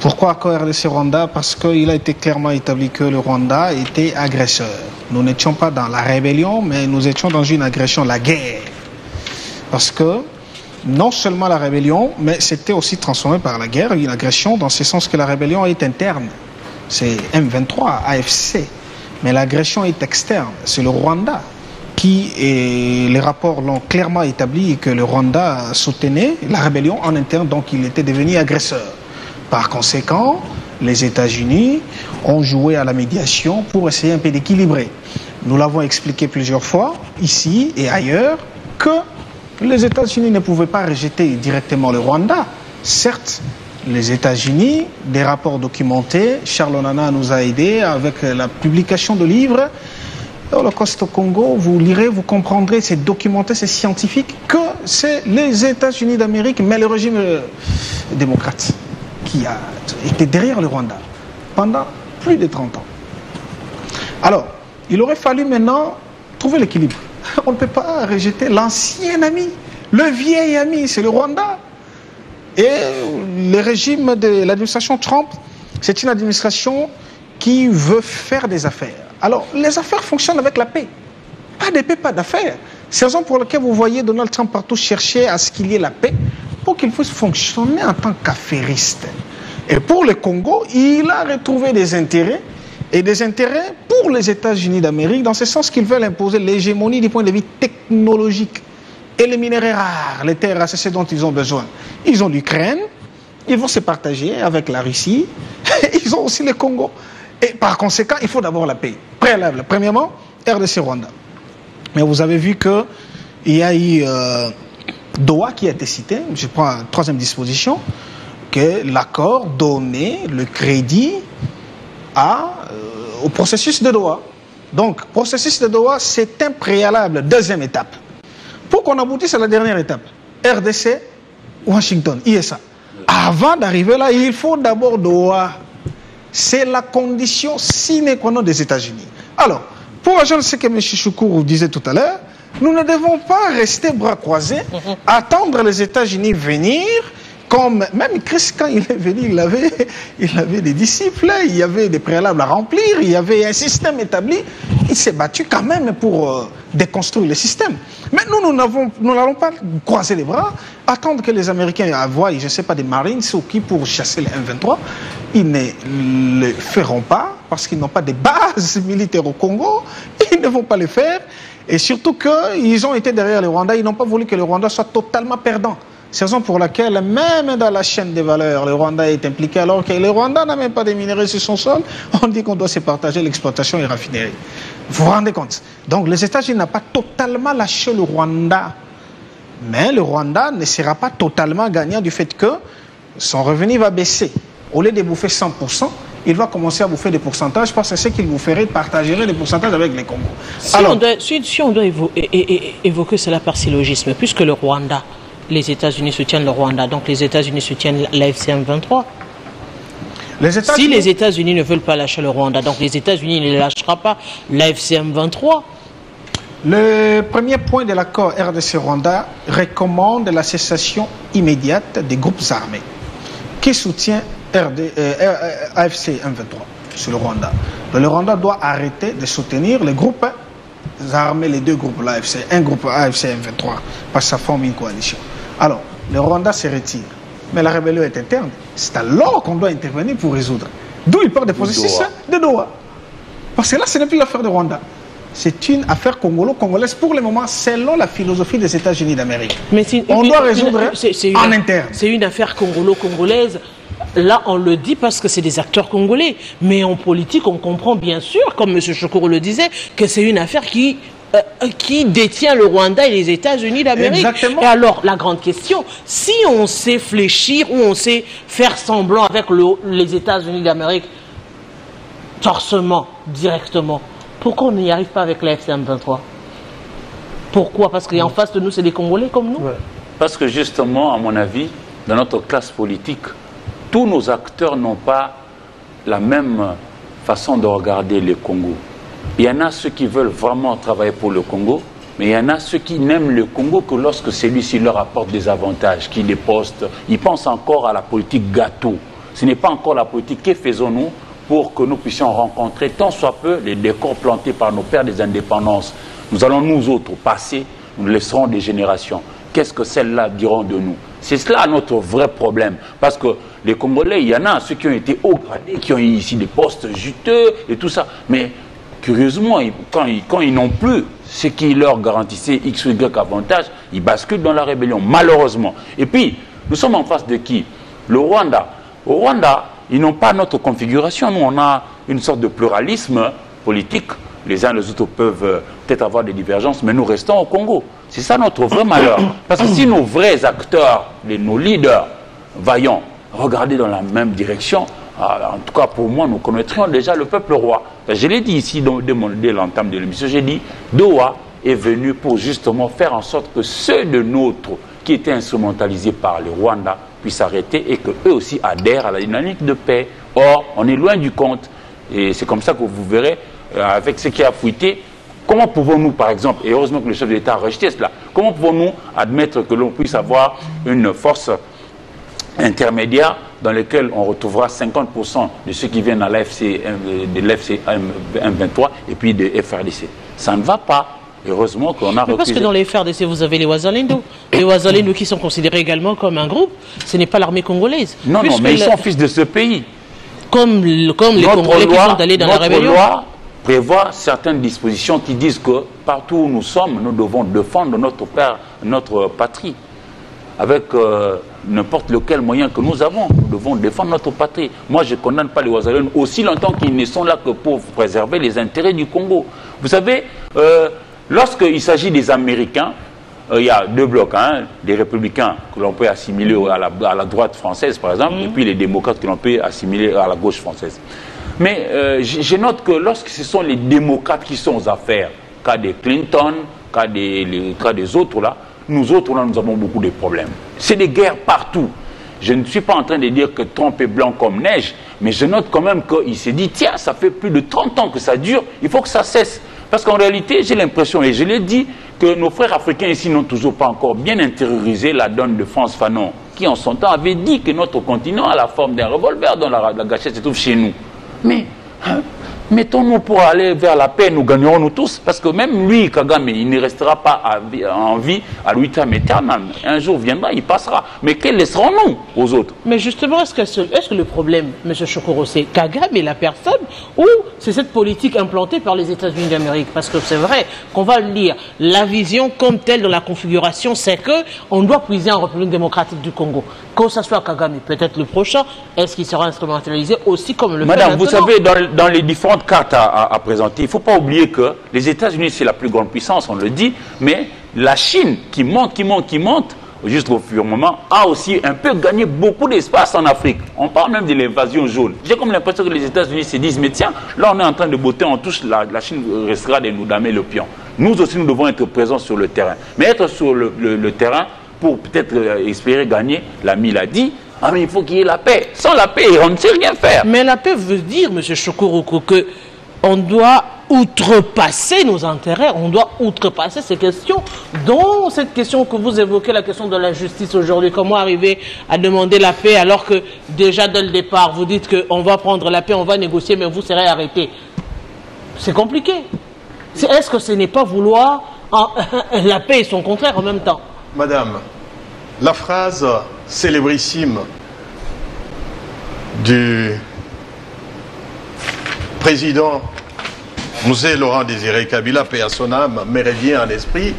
Pourquoi accord RDC-Rwanda? Parce qu'il a été clairement établi que le Rwanda était agresseur. Nous n'étions pas dans la rébellion, mais nous étions dans une agression, la guerre. Parce que non seulement la rébellion, mais c'était aussi transformé par la guerre, une agression dans ce sens que la rébellion est interne. C'est M23, AFC. Mais l'agression est externe. C'est le Rwanda qui, et les rapports l'ont clairement établi, et que le Rwanda soutenait la rébellion en interne, donc il était devenu agresseur. Par conséquent, les États-Unis ont joué à la médiation pour essayer un peu d'équilibrer. Nous l'avons expliqué plusieurs fois, ici et ailleurs, que les États-Unis ne pouvaient pas rejeter directement le Rwanda. Certes, les États-Unis, des rapports documentés, Charles Onana nous a aidés avec la publication de livres. L'Holocauste au Congo, vous lirez, vous comprendrez, c'est documenté, c'est scientifique, que c'est les États-Unis d'Amérique, mais le régime démocrate qui a été derrière le Rwanda pendant plus de 30 ans. Alors, il aurait fallu maintenant trouver l'équilibre. On ne peut pas rejeter l'ancien ami, le vieil ami, c'est le Rwanda. Et le régime de l'administration Trump, c'est une administration qui veut faire des affaires. Alors, les affaires fonctionnent avec la paix. Pas de paix, pas d'affaires. C'est la raison pour laquelle vous voyez Donald Trump partout chercher à ce qu'il y ait la paix pour qu'il puisse fonctionner en tant qu'affairiste. Et pour le Congo, il a retrouvé des intérêts, et des intérêts pour les États-Unis d'Amérique, dans ce sens qu'ils veulent imposer l'hégémonie du point de vue technologique. Et les minéraux rares, les terres rares, c'est ce dont ils ont besoin. Ils ont l'Ukraine, ils vont se partager avec la Russie. Ils ont aussi le Congo. Et par conséquent, il faut d'abord la paix. Préalable. Premièrement, RDC-Rwanda. Mais vous avez vu qu'il y a eu Doha qui a été cité. Je prends la troisième disposition, que l'accord donnait le crédit au processus de Doha. Donc, processus de Doha, c'est un préalable, deuxième étape. Pour qu'on aboutisse à la dernière étape, RDC, Washington, ISA. Avant d'arriver là, il faut d'abord Doha. C'est la condition sine qua non des États-Unis. Alors, pour rejoindre ce que M. Choukourou disait tout à l'heure, nous ne devons pas rester bras croisés, attendre les États-Unis venir. Comme même Christ, quand il est venu, il avait des disciples, il y avait des préalables à remplir, il y avait un système établi. Il s'est battu quand même pour déconstruire le système. Mais nous n'allons pas croiser les bras, attendre que les Américains envoient, je ne sais pas, des Marines ou qui pour chasser les M23. Ils ne le feront pas parce qu'ils n'ont pas de bases militaires au Congo. Ils ne vont pas le faire. Et surtout qu'ils ont été derrière le Rwanda. Ils n'ont pas voulu que le Rwanda soit totalement perdant. C'est la raison pour laquelle, même dans la chaîne des valeurs, le Rwanda est impliqué, alors que le Rwanda n'a même pas de minerais sur son sol. On dit qu'on doit se partager l'exploitation et raffinerie. Vous vous rendez compte? Donc les États-Unis n'ont pas totalement lâché le Rwanda. Mais le Rwanda ne sera pas totalement gagnant du fait que son revenu va baisser. Au lieu de bouffer 100%, il va commencer à bouffer des pourcentages parce que c'est ce qu'il vous ferait partager les pourcentages avec les Congo. Si on doit évoquer cela par syllogisme, puisque le Rwanda, les États-Unis soutiennent le Rwanda, donc les États-Unis soutiennent l'AFC M23. Si les États-Unis ne veulent pas lâcher le Rwanda, donc les États-Unis ne lâcheront pas l'AFC M23. Le premier point de l'accord RDC-Rwanda recommande la cessation immédiate des groupes armés qui soutiennent AFC M23 sur le Rwanda. Le Rwanda doit arrêter de soutenir les groupes armés, les deux groupes, l'AFC, un groupe AFC M23, parce que ça forme une coalition. Alors, le Rwanda se retire, mais la rébellion est interne. C'est alors qu'on doit intervenir pour résoudre. D'où il part des processus de Doha. Parce que là, ce n'est plus l'affaire de Rwanda. C'est une affaire congolaise pour le moment, selon la philosophie des États-Unis d'Amérique. On doit résoudre en interne. C'est une affaire congolaise. Là, on le dit parce que c'est des acteurs congolais. Mais en politique, on comprend bien sûr, comme M. Choukourou le disait, que c'est une affaire qui détient le Rwanda et les États-Unis d'Amérique. Et alors, la grande question, si on sait fléchir ou on sait faire semblant avec les États-Unis d'Amérique, torsément, directement, pourquoi on n'y arrive pas avec la FCM23? Pourquoi? Parce qu'en face de nous, c'est des Congolais comme nous? Parce que justement, à mon avis, dans notre classe politique, tous nos acteurs n'ont pas la même façon de regarder le Congo. Il y en a ceux qui veulent vraiment travailler pour le Congo, mais il y en a ceux qui n'aiment le Congo que lorsque celui-ci leur apporte des avantages, qui les postent. Ils pensent encore à la politique gâteau. Ce n'est pas encore la politique. Que faisons-nous pour que nous puissions rencontrer tant soit peu les décors plantés par nos pères des indépendances? Nous allons nous autres passer, nous laisserons des générations. Qu'est-ce que celles-là diront de nous? C'est cela notre vrai problème. Parce que les Congolais, il y en a ceux qui ont été haut gradés, qui ont eu ici des postes juteux et tout ça. Mais curieusement, quand ils n'ont plus ce qui leur garantissait X ou Y avantage, ils basculent dans la rébellion, malheureusement. Et puis, nous sommes en face de qui? Le Rwanda. Au Rwanda, ils n'ont pas notre configuration. Nous, on a une sorte de pluralisme politique. Les uns et les autres peuvent peut-être avoir des divergences, mais nous restons au Congo. C'est ça notre vrai malheur. Parce que si nos vrais acteurs, nos leaders vaillants, regardaient dans la même direction, en tout cas pour moi, nous connaîtrions déjà le peuple roi. Je l'ai dit ici dès l'entame de l'émission, j'ai dit, Doha est venu pour justement faire en sorte que ceux de nôtres qui étaient instrumentalisés par le Rwanda puissent arrêter et qu'eux aussi adhèrent à la dynamique de paix. Or, on est loin du compte. Et c'est comme ça que vous verrez, avec ce qui a fuité, comment pouvons-nous, par exemple, et heureusement que le chef de l'État a rejeté cela, comment pouvons-nous admettre que l'on puisse avoir une force intermédiaire dans laquelle on retrouvera 50% de ceux qui viennent à l'AFC, de l'AFC M23 et puis de FRDC? Ça ne va pas. Heureusement qu'on a refusé. Parce que dans les FRDC, vous avez les Wazalendo. Les Wazalendo qui sont considérés également comme un groupe, ce n'est pas l'armée congolaise. Non, non, mais ils sont fils de ce pays. Comme les Congolais qui sont allés dans la rébellion. Notre loi prévoit certaines dispositions qui disent que partout où nous sommes, nous devons défendre notre patrie. Avec n'importe lequel moyen que nous avons. Nous devons défendre notre patrie. Moi, je ne condamne pas les Ouazaliotes aussi longtemps qu'ils ne sont là que pour préserver les intérêts du Congo. Vous savez, lorsqu'il s'agit des Américains, il y a deux blocs, hein, des républicains que l'on peut assimiler à la droite française, par exemple, et puis les démocrates que l'on peut assimiler à la gauche française. Mais je note que lorsque ce sont les démocrates qui sont aux affaires, cas des Clinton, cas des autres là, nous autres là, nous avons beaucoup de problèmes. C'est des guerres partout. Je ne suis pas en train de dire que Trump est blanc comme neige, mais je note quand même qu'il s'est dit, tiens, ça fait plus de 30 ans que ça dure, il faut que ça cesse. Parce qu'en réalité, j'ai l'impression, et je l'ai dit, que nos frères africains ici n'ont toujours pas encore bien intériorisé la donne de France Fanon, qui en son temps avait dit que notre continent a la forme d'un revolver dont la gâchette se trouve chez nous. Mais mettons-nous pour aller vers la paix, nous gagnerons nous tous, parce que même lui, Kagame, il ne restera pas en vie à l'huitième éternel. Un jour viendra, il passera. Mais quels laisserons-nous aux autres? Mais justement, est-ce que le problème, M. Chokoro, c'est Kagame et la personne, ou c'est cette politique implantée par les États-Unis d'Amérique? Parce que c'est vrai qu'on va le lire. La vision comme telle de la configuration, c'est qu'on doit puiser en République démocratique du Congo. Que ce soit Kagame, peut-être le prochain, est-ce qu'il sera instrumentalisé aussi comme le fait Madame, maintenant? vous savez, dans les différentes cartes à présenter, il ne faut pas oublier que les États-Unis, c'est la plus grande puissance, on le dit, mais la Chine, qui monte, juste au fur et à moment, a aussi un peu gagné beaucoup d'espace en Afrique. On parle même de l'invasion jaune. J'ai comme l'impression que les États-Unis se disent, mais tiens, là on est en train de botter en touche, la Chine restera de nous damer le pion. Nous aussi, nous devons être présents sur le terrain. Mais être sur le terrain, pour peut-être espérer gagner, l'ami l'a dit, ah mais il faut qu'il y ait la paix. Sans la paix, on ne sait rien faire. Mais la paix veut dire, M. Chokoroko, qu'on doit outrepasser nos intérêts, on doit outrepasser ces questions, dont cette question que vous évoquez, la question de la justice aujourd'hui. Comment arriver à demander la paix alors que déjà dès le départ, vous dites qu'on va prendre la paix, on va négocier, mais vous serez arrêté. C'est compliqué. Est-ce que ce n'est pas vouloir la paix et son contraire en même temps? Madame, la phrase célébrissime du président Mzee Laurent Désiré Kabila, paix à son âme, me revient en esprit,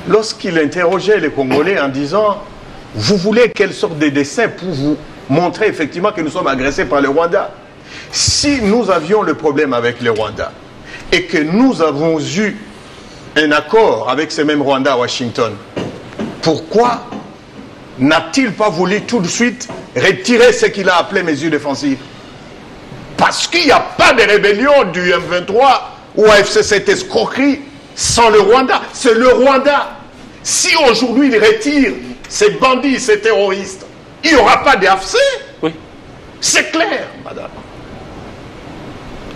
lorsqu'il interrogeait les Congolais en disant « Vous voulez quelle sorte de dessin pour vous montrer effectivement que nous sommes agressés par le Rwanda ?» Si nous avions le problème avec le Rwanda et que nous avons eu un accord avec ces mêmes Rwandais à Washington, pourquoi n'a-t-il pas voulu tout de suite retirer ce qu'il a appelé mesures défensives? Parce qu'il n'y a pas de rébellion du M23 ou AFC cette escroquerie sans le Rwanda. C'est le Rwanda. Si aujourd'hui il retire ces bandits, ces terroristes, il n'y aura pas d'AFC. Oui. C'est clair, madame.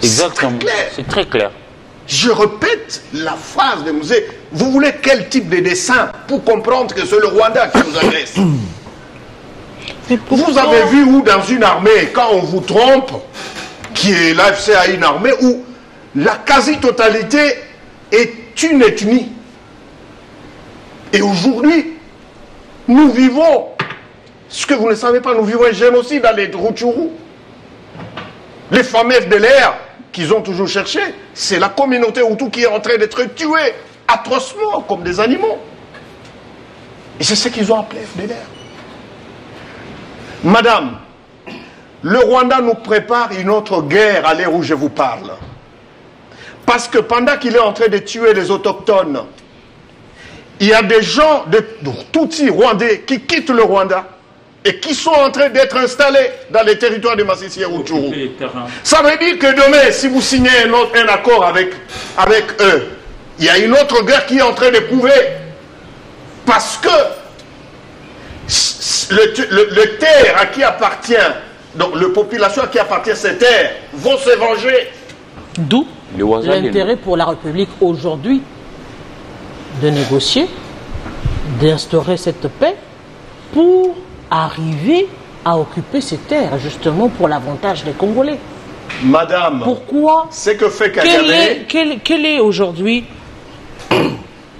Exactement. C'est très clair. Je répète la phrase de Mzee. Vous voulez quel type de dessin pour comprendre que c'est le Rwanda qui nous agresse? Vous avez vu où dans une armée, quand on vous trompe, qui est l'AFC a une armée où la quasi-totalité est une ethnie. Et aujourd'hui, nous vivons, ce que vous ne savez pas, nous vivons un génocide dans les Rutshuru. Les femmes FDLR qu'ils ont toujours cherché, c'est la communauté Hutu qui est en train d'être tuée atrocement comme des animaux. Et c'est ce qu'ils ont appelé FDLR. Madame, le Rwanda nous prépare une autre guerre à l'heure où je vous parle. Parce que pendant qu'il est en train de tuer les autochtones, il y a des gens de Tutsis rwandais qui quittent le Rwanda et qui sont en train d'être installés dans les territoires de Masisi et Rutshuru. Ça veut dire que demain, si vous signez un accord avec eux, il y a une autre guerre qui est en train de couver. Parce que le terre à qui appartient, donc la population à qui appartient ces terres, vont se venger. D'où l'intérêt pour la République aujourd'hui de négocier, d'instaurer cette paix pour arriver à occuper ces terres, justement pour l'avantage des Congolais. Madame, pourquoi? C'est que fait Kagame. Quel est aujourd'hui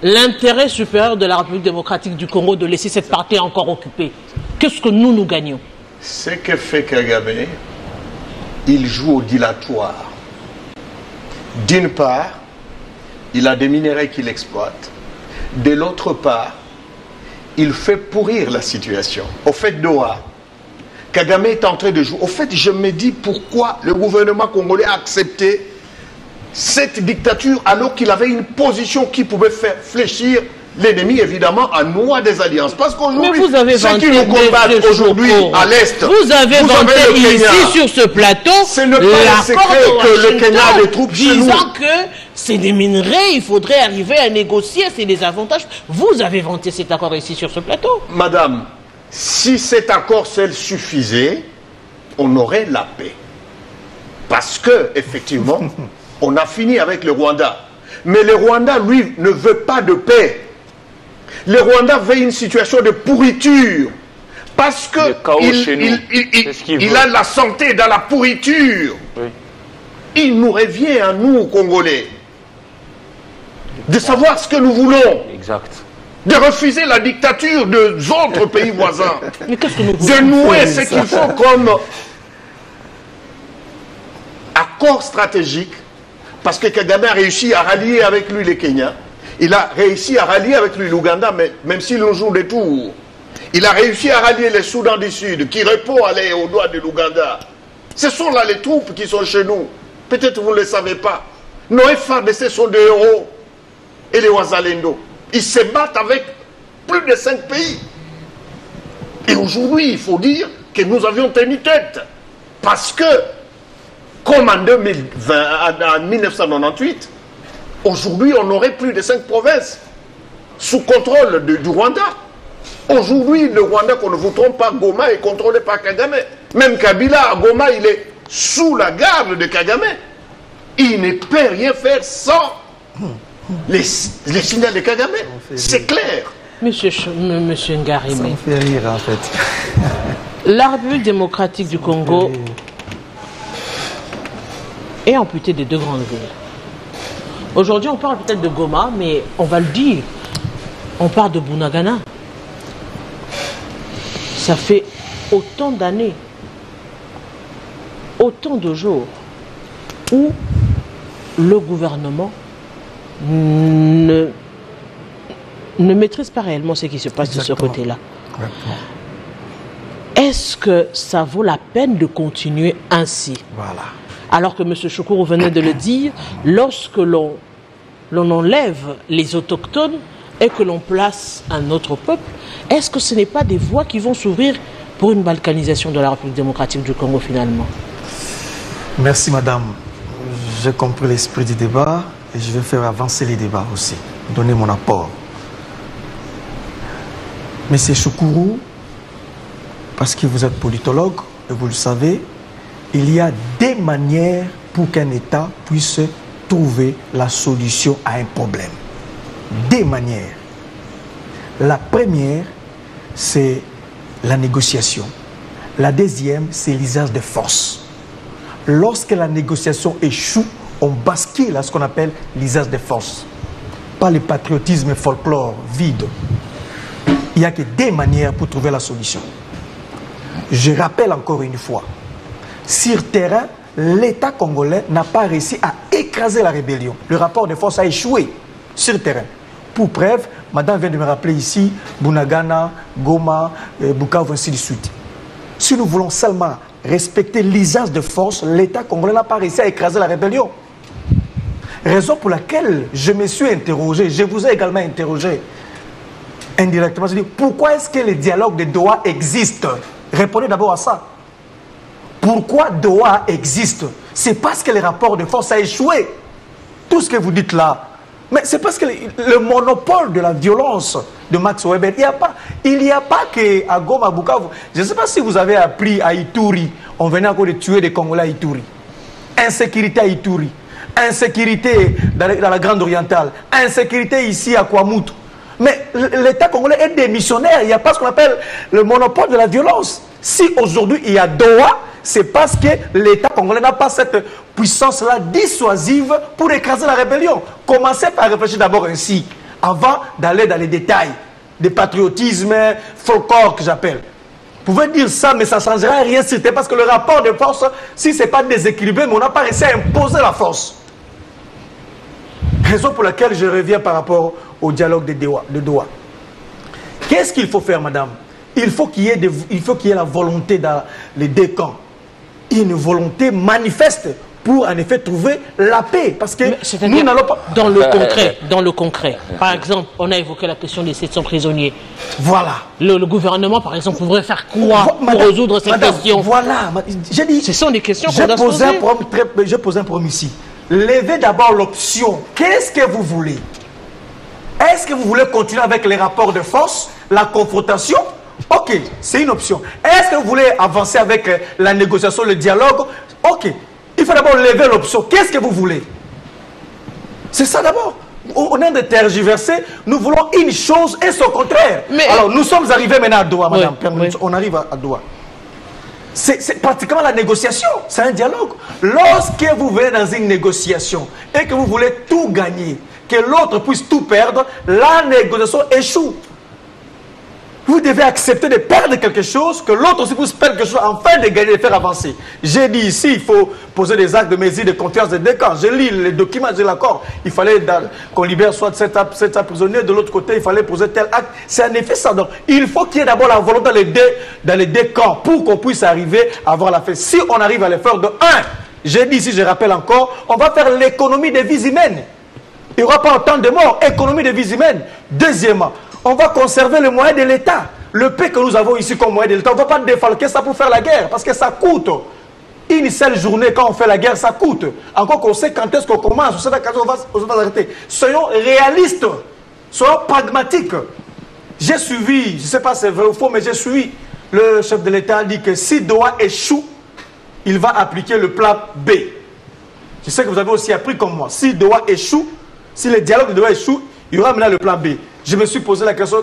l'intérêt supérieur de la République démocratique du Congo de laisser cette partie encore occupée? Qu'est-ce que nous gagnons? Ce que fait Kagame, il joue au dilatoire. D'une part, il a des minéraux qu'il exploite. De l'autre part, il fait pourrir la situation. Au fait, Doha, Kagame est en train de jouer. Au fait, je me dis pourquoi le gouvernement congolais a accepté cette dictature alors qu'il avait une position qui pouvait faire fléchir l'ennemi, évidemment, à noix des alliances. Parce qu'aujourd'hui, ceux qui nous combattent aujourd'hui à l'Est, vous avez vanté ici sur ce plateau, c'est ne pas le secret que le Kenya a des troupes chez nous. Disant que c'est des minerais, il faudrait arriver à négocier, c'est des avantages. Vous avez vanté cet accord ici sur ce plateau. Madame, si cet accord seul suffisait, on aurait la paix. Parce que, effectivement, on a fini avec le Rwanda. Mais le Rwanda, lui, ne veut pas de paix. Le Rwanda veut une situation de pourriture. Parce que il a la santé dans la pourriture. Oui. Il nous revient à nous, Congolais, de savoir ce que nous voulons. Exact. De refuser la dictature des autres pays voisins. Mais qu'est-ce que nous voulons? De nouer ce qu'il faut comme accord stratégique. Parce que Kagame a réussi à rallier avec lui les Kenyans. Il a réussi à rallier avec lui l'Ouganda, même s'il nous joue des tours. Il a réussi à rallier les Soudans du Sud, qui répondent aux doigts de l'Ouganda. Ce sont là les troupes qui sont chez nous. Peut-être vous ne le savez pas. Nos FARDC sont des héros. Et les Wazalendo. Ils se battent avec plus de 5 pays. Et aujourd'hui, il faut dire que nous avions tenu tête. Parce que, comme en 1998, aujourd'hui, on aurait plus de 5 provinces sous contrôle du Rwanda. Aujourd'hui, le Rwanda, qu'on ne vous trompe pas, Goma est contrôlé par Kagame. Même Kabila, à Goma, il est sous la garde de Kagame. Il ne peut rien faire sans les signaux de Kagame. C'est clair. Monsieur Ngarimé. Ça me fait rire, en fait. La République démocratique du Congo est amputée des 2 grandes villes. Aujourd'hui, on parle peut-être de Goma, mais on va le dire. On parle de Bunagana. Ça fait autant d'années, autant de jours où le gouvernement ne maîtrise pas réellement ce qui se passe de ce côté-là. Est-ce que ça vaut la peine de continuer ainsi? Voilà. Alors que M. Choukourou venait de le dire, lorsque l'on enlève les autochtones et que l'on place un autre peuple, est-ce que ce n'est pas des voies qui vont s'ouvrir pour une balkanisation de la République démocratique du Congo finalement? Merci madame. J'ai compris l'esprit du débat et je vais faire avancer les débats aussi, donner mon apport. Monsieur Choukourou, parce que vous êtes politologue et vous le savez, il y a des manières pour qu'un État puisse trouver la solution à un problème. Des manières. La première, c'est la négociation. La deuxième, c'est l'usage de force. Lorsque la négociation échoue, on bascule à ce qu'on appelle l'usage de force. Pas le patriotisme folklore vide. Il n'y a que des manières pour trouver la solution. Je rappelle encore une fois, sur terrain, l'État congolais n'a pas réussi à écraser la rébellion. Le rapport de force a échoué sur terrain. Pour preuve, madame vient de me rappeler ici, Bunagana, Goma, Bukavu, ainsi de suite. Si nous voulons seulement respecter l'usage de force, l'État congolais n'a pas réussi à écraser la rébellion. Raison pour laquelle je me suis interrogé, je vous ai également interrogé indirectement. Je dis, pourquoi est-ce que le dialogue de Doha existe? Répondez d'abord à ça. Pourquoi Doha existe? C'est parce que le rapport de force a échoué. Tout ce que vous dites là, mais c'est parce que le monopole de la violence de Max Weber, il n'y a pas qu'à Goma, Bukavu. Je ne sais pas si vous avez appris à Ituri, on venait encore de tuer des Congolais à Ituri. Insécurité à Ituri, insécurité dans la Grande Orientale, insécurité ici à Kwamutu. Mais l'État congolais est démissionnaire, il n'y a pas ce qu'on appelle le monopole de la violence. Si aujourd'hui il y a Doha, c'est parce que l'État congolais n'a pas cette puissance-là dissuasive pour écraser la rébellion. Commencez par réfléchir d'abord ainsi, avant d'aller dans les détails des patriotismes, folklore que j'appelle. Vous pouvez dire ça, mais ça ne changera rien sur terre, parce que le rapport de force, si ce n'est pas déséquilibré, mais on n'a pas réussi à imposer la force. Raison pour laquelle je reviens par rapport au dialogue de Doha. Qu'est-ce qu'il faut faire, madame? Il faut qu'il y ait la volonté dans les deux camps. Une volonté manifeste pour en effet trouver la paix. Parce que nous n'allons pas... Dans le concret, par exemple, on a évoqué la question des 700 prisonniers. Voilà. Le gouvernement, par exemple, pourrait faire quoi pour résoudre cette question? Voilà. J'ai dit... Ce sont des questions qu'on doit se poser. Je pose un problème ici. Levez d'abord l'option. Qu'est-ce que vous voulez? Est-ce que vous voulez continuer avec les rapports de force, la confrontation? Ok, c'est une option. Est-ce que vous voulez avancer avec la négociation, le dialogue? Ok. Il faut d'abord lever l'option. Qu'est-ce que vous voulez? C'est ça d'abord. On est de tergiverser. Nous voulons une chose et son contraire. Alors, nous sommes arrivés maintenant à Doha, madame. Oui. On arrive à Doha. C'est pratiquement la négociation. C'est un dialogue. Lorsque vous venez dans une négociation et que vous voulez tout gagner, que l'autre puisse tout perdre, la négociation échoue. Vous devez accepter de perdre quelque chose, que l'autre aussi puisse perdre quelque chose, afin de gagner, de faire avancer. J'ai dit ici, il faut poser des actes de mesure de confiance des deux camps. Je lis les documents, j'ai l'accord. Il fallait qu'on libère soit 7 prisonniers, de l'autre côté, il fallait poser tel acte. C'est en effet ça. Donc, il faut qu'il y ait d'abord la volonté dans les deux camps pour qu'on puisse arriver à avoir la paix. Si on arrive à le faire de 1, j'ai dit ici, je rappelle encore, on va faire l'économie des vies humaines. Il n'y aura pas autant de morts. Économie des vies humaines. Deuxièmement, on va conserver le moyen de l'État. Le paix que nous avons ici comme moyen de l'État, on ne va pas défalquer ça pour faire la guerre, parce que ça coûte. Une seule journée, quand on fait la guerre, ça coûte. Encore qu'on sait quand est-ce qu'on commence, on sait quand on va arrêter. Soyons réalistes, soyons pragmatiques. J'ai suivi, je ne sais pas si c'est vrai ou faux, mais j'ai suivi. Le chef de l'État a dit que si Doha échoue, il va appliquer le plan B. Je sais que vous avez aussi appris comme moi. Si Doha échoue, si le dialogue de Doha échoue, il y aura maintenant le plan B. Je me suis posé la question,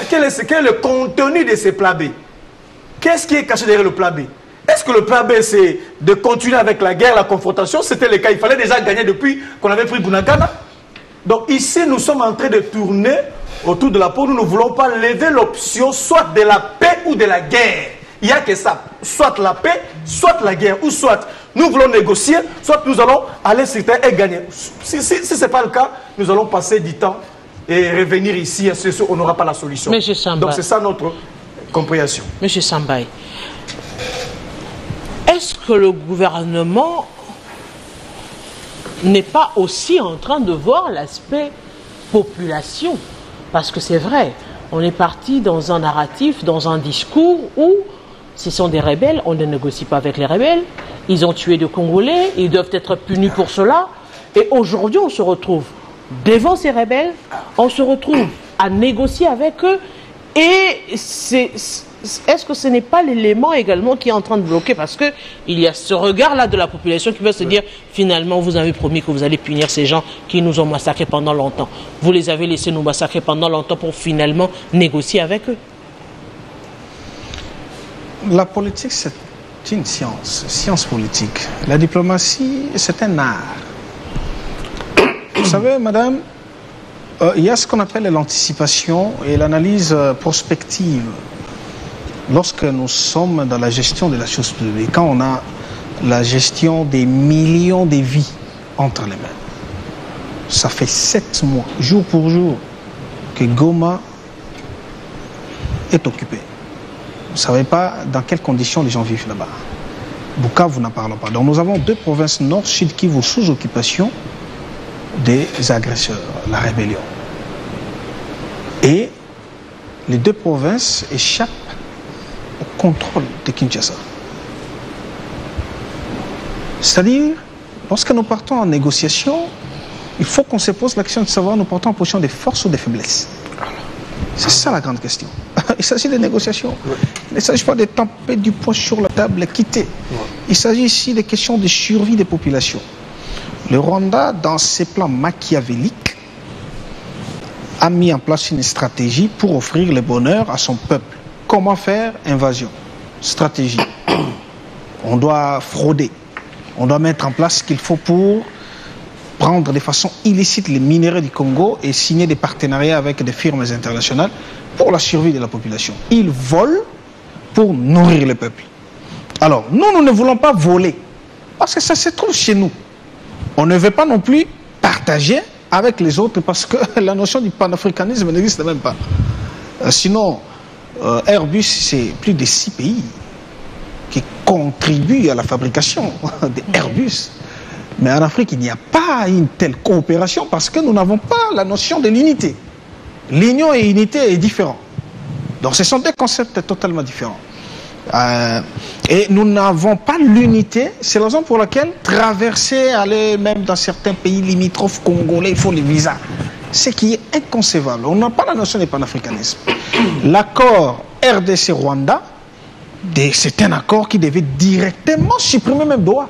quel est le contenu de ces plans B? Qu'est-ce qui est caché derrière le plan B? Est-ce que le plan B, c'est de continuer avec la guerre, la confrontation? C'était le cas, il fallait déjà gagner depuis qu'on avait pris Bunagana. Donc ici, nous sommes en train de tourner autour de la peau. Nous ne voulons pas lever l'option soit de la paix ou de la guerre. Il n'y a que ça, soit la paix, soit la guerre, ou soit nous voulons négocier, soit nous allons aller sur terre et gagner. Si ce n'est pas le cas, nous allons passer du temps et revenir ici, on n'aura pas la solution. Donc c'est ça notre compréhension. Monsieur Sambaï, est-ce que le gouvernement n'est pas aussi en train de voir l'aspect population? Parce que c'est vrai, on est parti dans un narratif, dans un discours où ce sont des rebelles, on ne négocie pas avec les rebelles, ils ont tué des Congolais, ils doivent être punis pour cela. Et aujourd'hui, on se retrouve devant ces rebelles, on se retrouve à négocier avec eux. Et est-ce que ce n'est pas l'élément également qui est en train de bloquer? Parce qu'il y a ce regard-là de la population qui va se dire, finalement, vous avez promis que vous allez punir ces gens qui nous ont massacrés pendant longtemps. Vous les avez laissés nous massacrer pendant longtemps pour finalement négocier avec eux. La politique, c'est une science politique. La diplomatie, c'est un art. Vous savez, madame, il y a ce qu'on appelle l'anticipation et l'analyse prospective. Lorsque nous sommes dans la gestion de la chose publique, quand on a la gestion des millions de vies entre les mains, ça fait 7 mois, jour pour jour, que Goma est occupé. Vous ne savez pas dans quelles conditions les gens vivent là-bas. Bukavu, n'en parlons pas. Donc nous avons 2 provinces nord-sud qui vont sous occupation des agresseurs, la rébellion. Et les 2 provinces échappent au contrôle de Kinshasa. C'est-à-dire, lorsque nous partons en négociation, il faut qu'on se pose la question de savoir nous partons en position de force ou de faiblesse. C'est ça la grande question. Il s'agit de négociations. Il ne s'agit pas de taper du poing sur la table et quitter. Il s'agit ici de questions de survie des populations. Le Rwanda, dans ses plans machiavéliques, a mis en place une stratégie pour offrir le bonheur à son peuple. Comment faire? Invasion. Stratégie. On doit frauder. On doit mettre en place ce qu'il faut pour prendre de façon illicite les minéraux du Congo et signer des partenariats avec des firmes internationales pour la survie de la population. Ils volent pour nourrir le peuple. Alors, nous ne voulons pas voler, parce que ça se trouve chez nous. On ne veut pas non plus partager avec les autres, parce que la notion du panafricanisme n'existe même pas. Sinon, Airbus, c'est plus de 6 pays qui contribuent à la fabrication des Airbus. Mais en Afrique, il n'y a pas une telle coopération parce que nous n'avons pas la notion de l'unité. L'union et l'unité est différent. Donc ce sont des concepts totalement différents. Et nous n'avons pas l'unité, c'est la raison pour laquelle traverser, aller même dans certains pays limitrophes congolais, il faut les visas. Ce qui est inconcevable. On n'a pas la notion de panafricanisme. L'accord RDC-Rwanda, c'est un accord qui devait directement supprimer même Doha.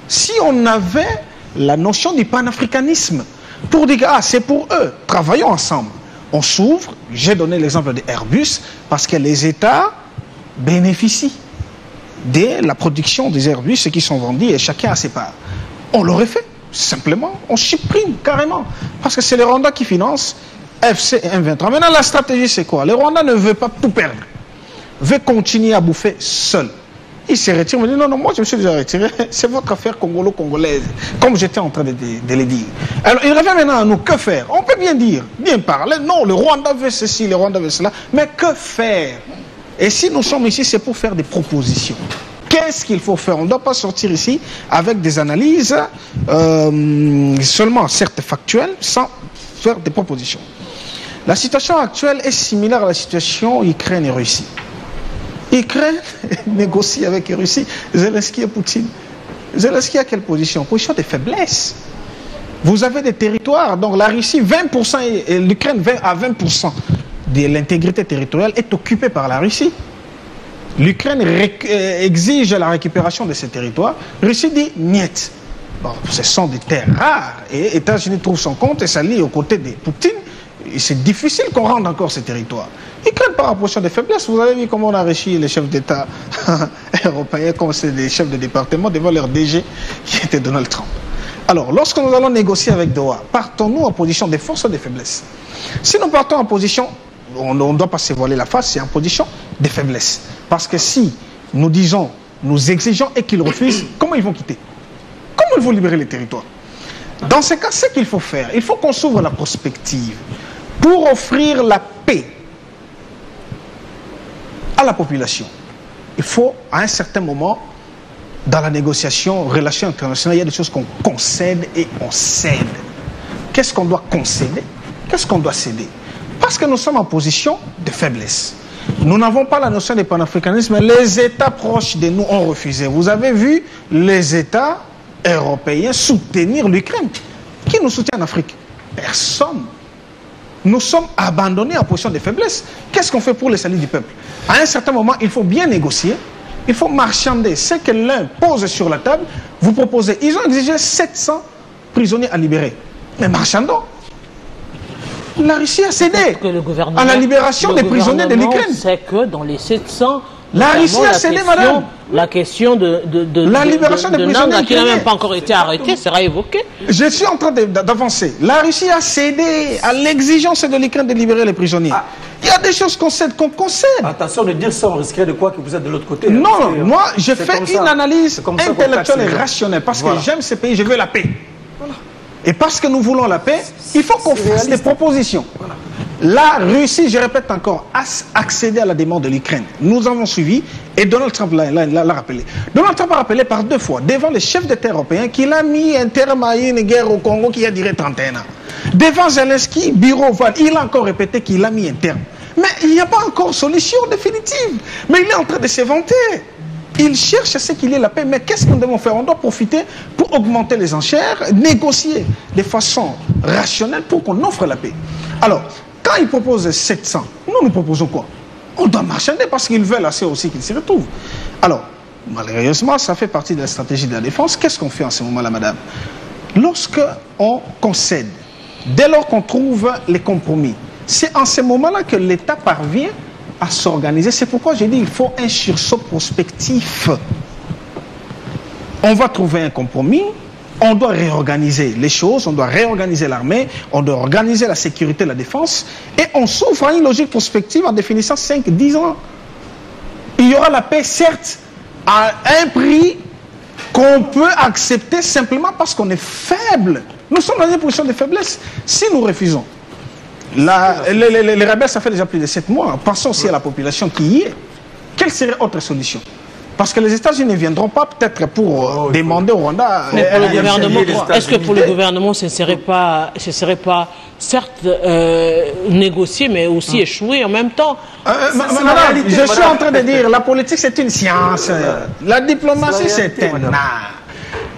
Si on avait la notion du panafricanisme, pour dire, ah, c'est pour eux, travaillons ensemble. On s'ouvre, j'ai donné l'exemple de Airbus, parce que les États bénéficient de la production des Airbus qui sont vendus et chacun a ses parts. On l'aurait fait, simplement, on supprime carrément, parce que c'est le Rwanda qui finance FC et M23. Maintenant, la stratégie, c'est quoi? Le Rwanda ne veut pas tout perdre, veut continuer à bouffer seul. Il se retire, il me dit non, non, moi je me suis déjà retiré, c'est votre affaire congolo-congolaise, comme j'étais en train de le dire. Alors il revient maintenant à nous, que faire? On peut bien dire, bien parler, non, le Rwanda veut ceci, le Rwanda veut cela, mais que faire? Et si nous sommes ici, c'est pour faire des propositions. Qu'est-ce qu'il faut faire? On ne doit pas sortir ici avec des analyses seulement, certes factuelles, sans faire des propositions. La situation actuelle est similaire à la situation Ukraine et Russie. Ukraine négocie avec la Russie, Zelensky et Poutine. Zelensky a quelle position? Position de faiblesse. Vous avez des territoires, donc la Russie, 20% et l'Ukraine, 20 à 20% de l'intégrité territoriale est occupée par la Russie. L'Ukraine exige la récupération de ces territoires. La Russie dit niet. Bon, ce sont des terres rares et les États-Unis trouvent son compte et s'allient aux côtés de Poutine. C'est difficile qu'on rende encore ces territoires. L'Ukraine par position de faiblesse. Vous avez vu comment on a réussi les chefs d'État européens, comme c'est des chefs de département devant leur DG qui était Donald Trump. Alors, lorsque nous allons négocier avec Doha, partons-nous en position de force ou de faiblesse? Si nous partons en position, on ne doit pas se voiler la face, c'est en position de faiblesse. Parce que si nous disons, nous exigeons et qu'ils refusent, comment ils vont quitter? Comment ils vont libérer les territoires? Dans ce cas, ce qu'il faut faire, il faut qu'on s'ouvre la prospective pour offrir la paix à la population. Il faut, à un certain moment, dans la négociation, relations internationales, il y a des choses qu'on concède et on cède. Qu'est-ce qu'on doit concéder? Qu'est-ce qu'on doit céder? Parce que nous sommes en position de faiblesse. Nous n'avons pas la notion de panafricanisme. Les États proches de nous ont refusé. Vous avez vu les États européens soutenir l'Ukraine. Qui nous soutient en Afrique? Personne. Nous sommes abandonnés en position de faiblesse. Qu'est-ce qu'on fait pour le salut du peuple? À un certain moment, il faut bien négocier. Il faut marchander. Ce que l'un pose sur la table, vous proposez. Ils ont exigé 700 prisonniers à libérer. Mais marchandons. La Russie a cédé à la libération des prisonniers de l'Ukraine. C'est que dans les 700... La Russie a cédé, madame. La question de la libération des prisonniers qui n'a même pas encore été arrêtée sera évoquée. Je suis en train d'avancer. La Russie a cédé à l'exigence de l'Ukraine de libérer les prisonniers. Il y a des choses qu'on cède, qu'on concède. Attention de dire ça, on risquerait de quoi que vous êtes de l'autre côté. Non, moi, je fais une analyse intellectuelle et rationnelle. Parce que j'aime ce pays, je veux la paix. Voilà. Et parce que nous voulons la paix, il faut qu'on fasse des propositions. Voilà. La Russie, je répète encore, a accédé à la demande de l'Ukraine. Nous avons suivi, et Donald Trump l'a rappelé. Donald Trump a rappelé par 2 fois, devant les chefs d'État européens, qu'il a mis un terme à une guerre au Congo qui a duré 31 ans. Devant Zelensky, bureau Oval, il a encore répété qu'il a mis un terme. Mais il n'y a pas encore solution définitive. Mais il est en train de se vanter. Il cherche à ce qu'il y ait la paix. Mais qu'est-ce que nous devons faire? On doit profiter pour augmenter les enchères, négocier de façon rationnelle pour qu'on offre la paix. Alors, quand ils proposent 700, nous proposons quoi? On doit marchander parce qu'ils veulent assez aussi qu'ils s'y retrouvent. Alors, malheureusement, ça fait partie de la stratégie de la défense. Qu'est-ce qu'on fait en ce moment-là, madame? Lorsque on concède, dès lors qu'on trouve les compromis, c'est en ce moment-là que l'État parvient à s'organiser. C'est pourquoi j'ai dit qu'il faut un sursaut prospectif. On va trouver un compromis. On doit réorganiser les choses, on doit réorganiser l'armée, on doit organiser la sécurité, la défense, et on s'ouvre à une logique prospective en définissant 5-10 ans. Il y aura la paix, certes, à un prix qu'on peut accepter simplement parce qu'on est faible. Nous sommes dans une position de faiblesse. Si nous refusons, Les rebelles, ça fait déjà plus de 7 mois. Pensons aussi à la population qui y est. Quelle serait autre solution? Parce que les États-Unis ne viendront pas peut-être pour demander au Rwanda... Mais pour le gouvernement, est-ce que pour le gouvernement, ce ne serait pas certes négocier, mais aussi échouer en même temps? Je suis en train de dire, la politique c'est une science. La diplomatie c'est un art.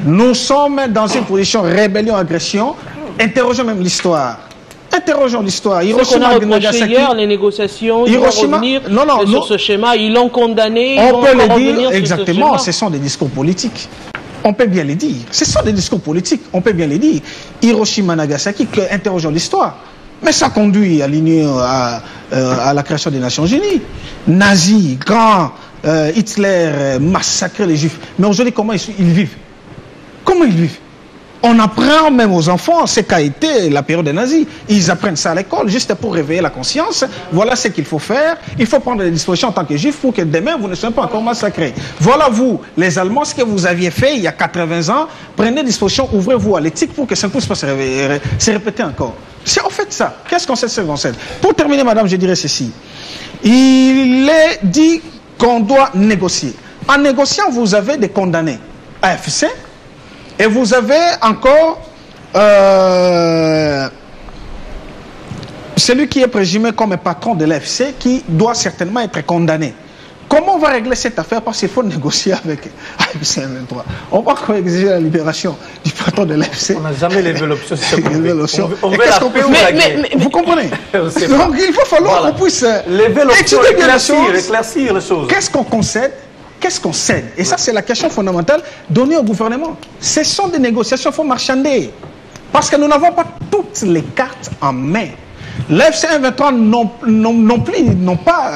Nous sommes dans une position rébellion-agression. Interrogeons même l'histoire. Interrogeons l'histoire. Hiroshima, on a reproché hier les négociations, ils vont revenir sur ce schéma, ils l'ont condamné. On peut le dire exactement, ce sont des discours politiques. On peut bien les dire. Ce sont des discours politiques, on peut bien les dire. Hiroshima, Nagasaki, interrogeons l'histoire. Mais ça conduit à la création des Nations Unies. Nazis, grands, Hitler, massacrer les Juifs. Mais aujourd'hui, comment ils vivent? Comment ils vivent? On apprend même aux enfants ce qu'a été la période des nazis. Ils apprennent ça à l'école juste pour réveiller la conscience. Voilà ce qu'il faut faire. Il faut prendre des dispositions en tant que juif pour que demain vous ne soyez pas encore massacrés. Voilà vous, les Allemands, ce que vous aviez fait il y a 80 ans. Prenez des dispositions, ouvrez-vous à l'éthique pour que ça ne puisse pas se répéter encore. C'est en fait ça. Qu'est-ce qu'on sait de ce concept? Pour terminer, madame, je dirais ceci. Il est dit qu'on doit négocier. En négociant, vous avez des condamnés. AFC. Et vous avez encore celui qui est présumé comme un patron de l'AFC qui doit certainement être condamné. Comment on va régler cette affaire? Parce qu'il faut négocier avec AFC 23. On va encore exiger la libération du patron de l'AFC. On n'a jamais levé l'option. On veut la paix ou la guerre. Vous comprenez? Donc il va falloir qu'on puisse lever l'option, éclaircir les choses. Qu'est-ce qu'on concède? Qu'est-ce qu'on cède? Et ça, c'est la question fondamentale donnée au gouvernement. Ce sont des négociations, il faut marchander. Parce que nous n'avons pas toutes les cartes en main. L'AFC 23 n'ont pas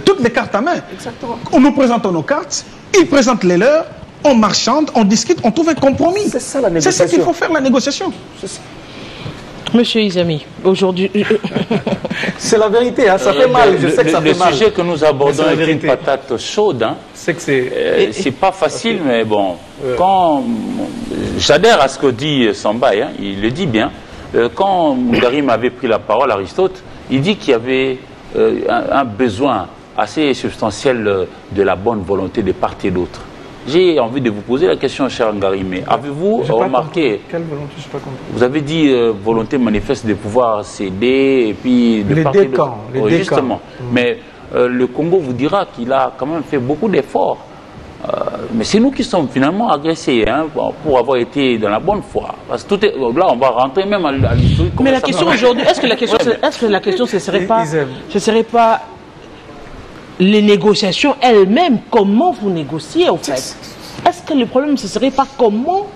toutes les cartes en main. Exactement. Nous présentons nos cartes, ils présentent les leurs, on marchande, on discute, on trouve un compromis. C'est ça la négociation. C'est ça qu'il faut faire, la négociation. Monsieur Izami, aujourd'hui... C'est la vérité, hein, ça fait mal, je sais que ça fait mal. Le sujet que nous abordons est une patate chaude. Hein. C'est pas facile, mais bon. Quand j'adhère à ce que dit Sambay, hein, il le dit bien. Quand Garim avait pris la parole, Aristote, il dit qu'il y avait un besoin assez substantiel de la bonne volonté de part et d'autre. J'ai envie de vous poser la question, cher Ngarimé. Avez-vous remarqué, quelle volonté, je n'ai pas compris. Vous avez dit volonté manifeste de pouvoir céder et puis de part et d'autre. Justement. Mais le Congo vous dira qu'il a quand même fait beaucoup d'efforts. Mais c'est nous qui sommes finalement agressés hein, pour avoir été dans la bonne foi. Parce que tout est, là, on va rentrer même à l'historique. Mais la question aujourd'hui, est-ce que la question, ce ne serait pas les négociations elles-mêmes, comment vous négociez en fait? Est-ce que le problème ce serait pas comment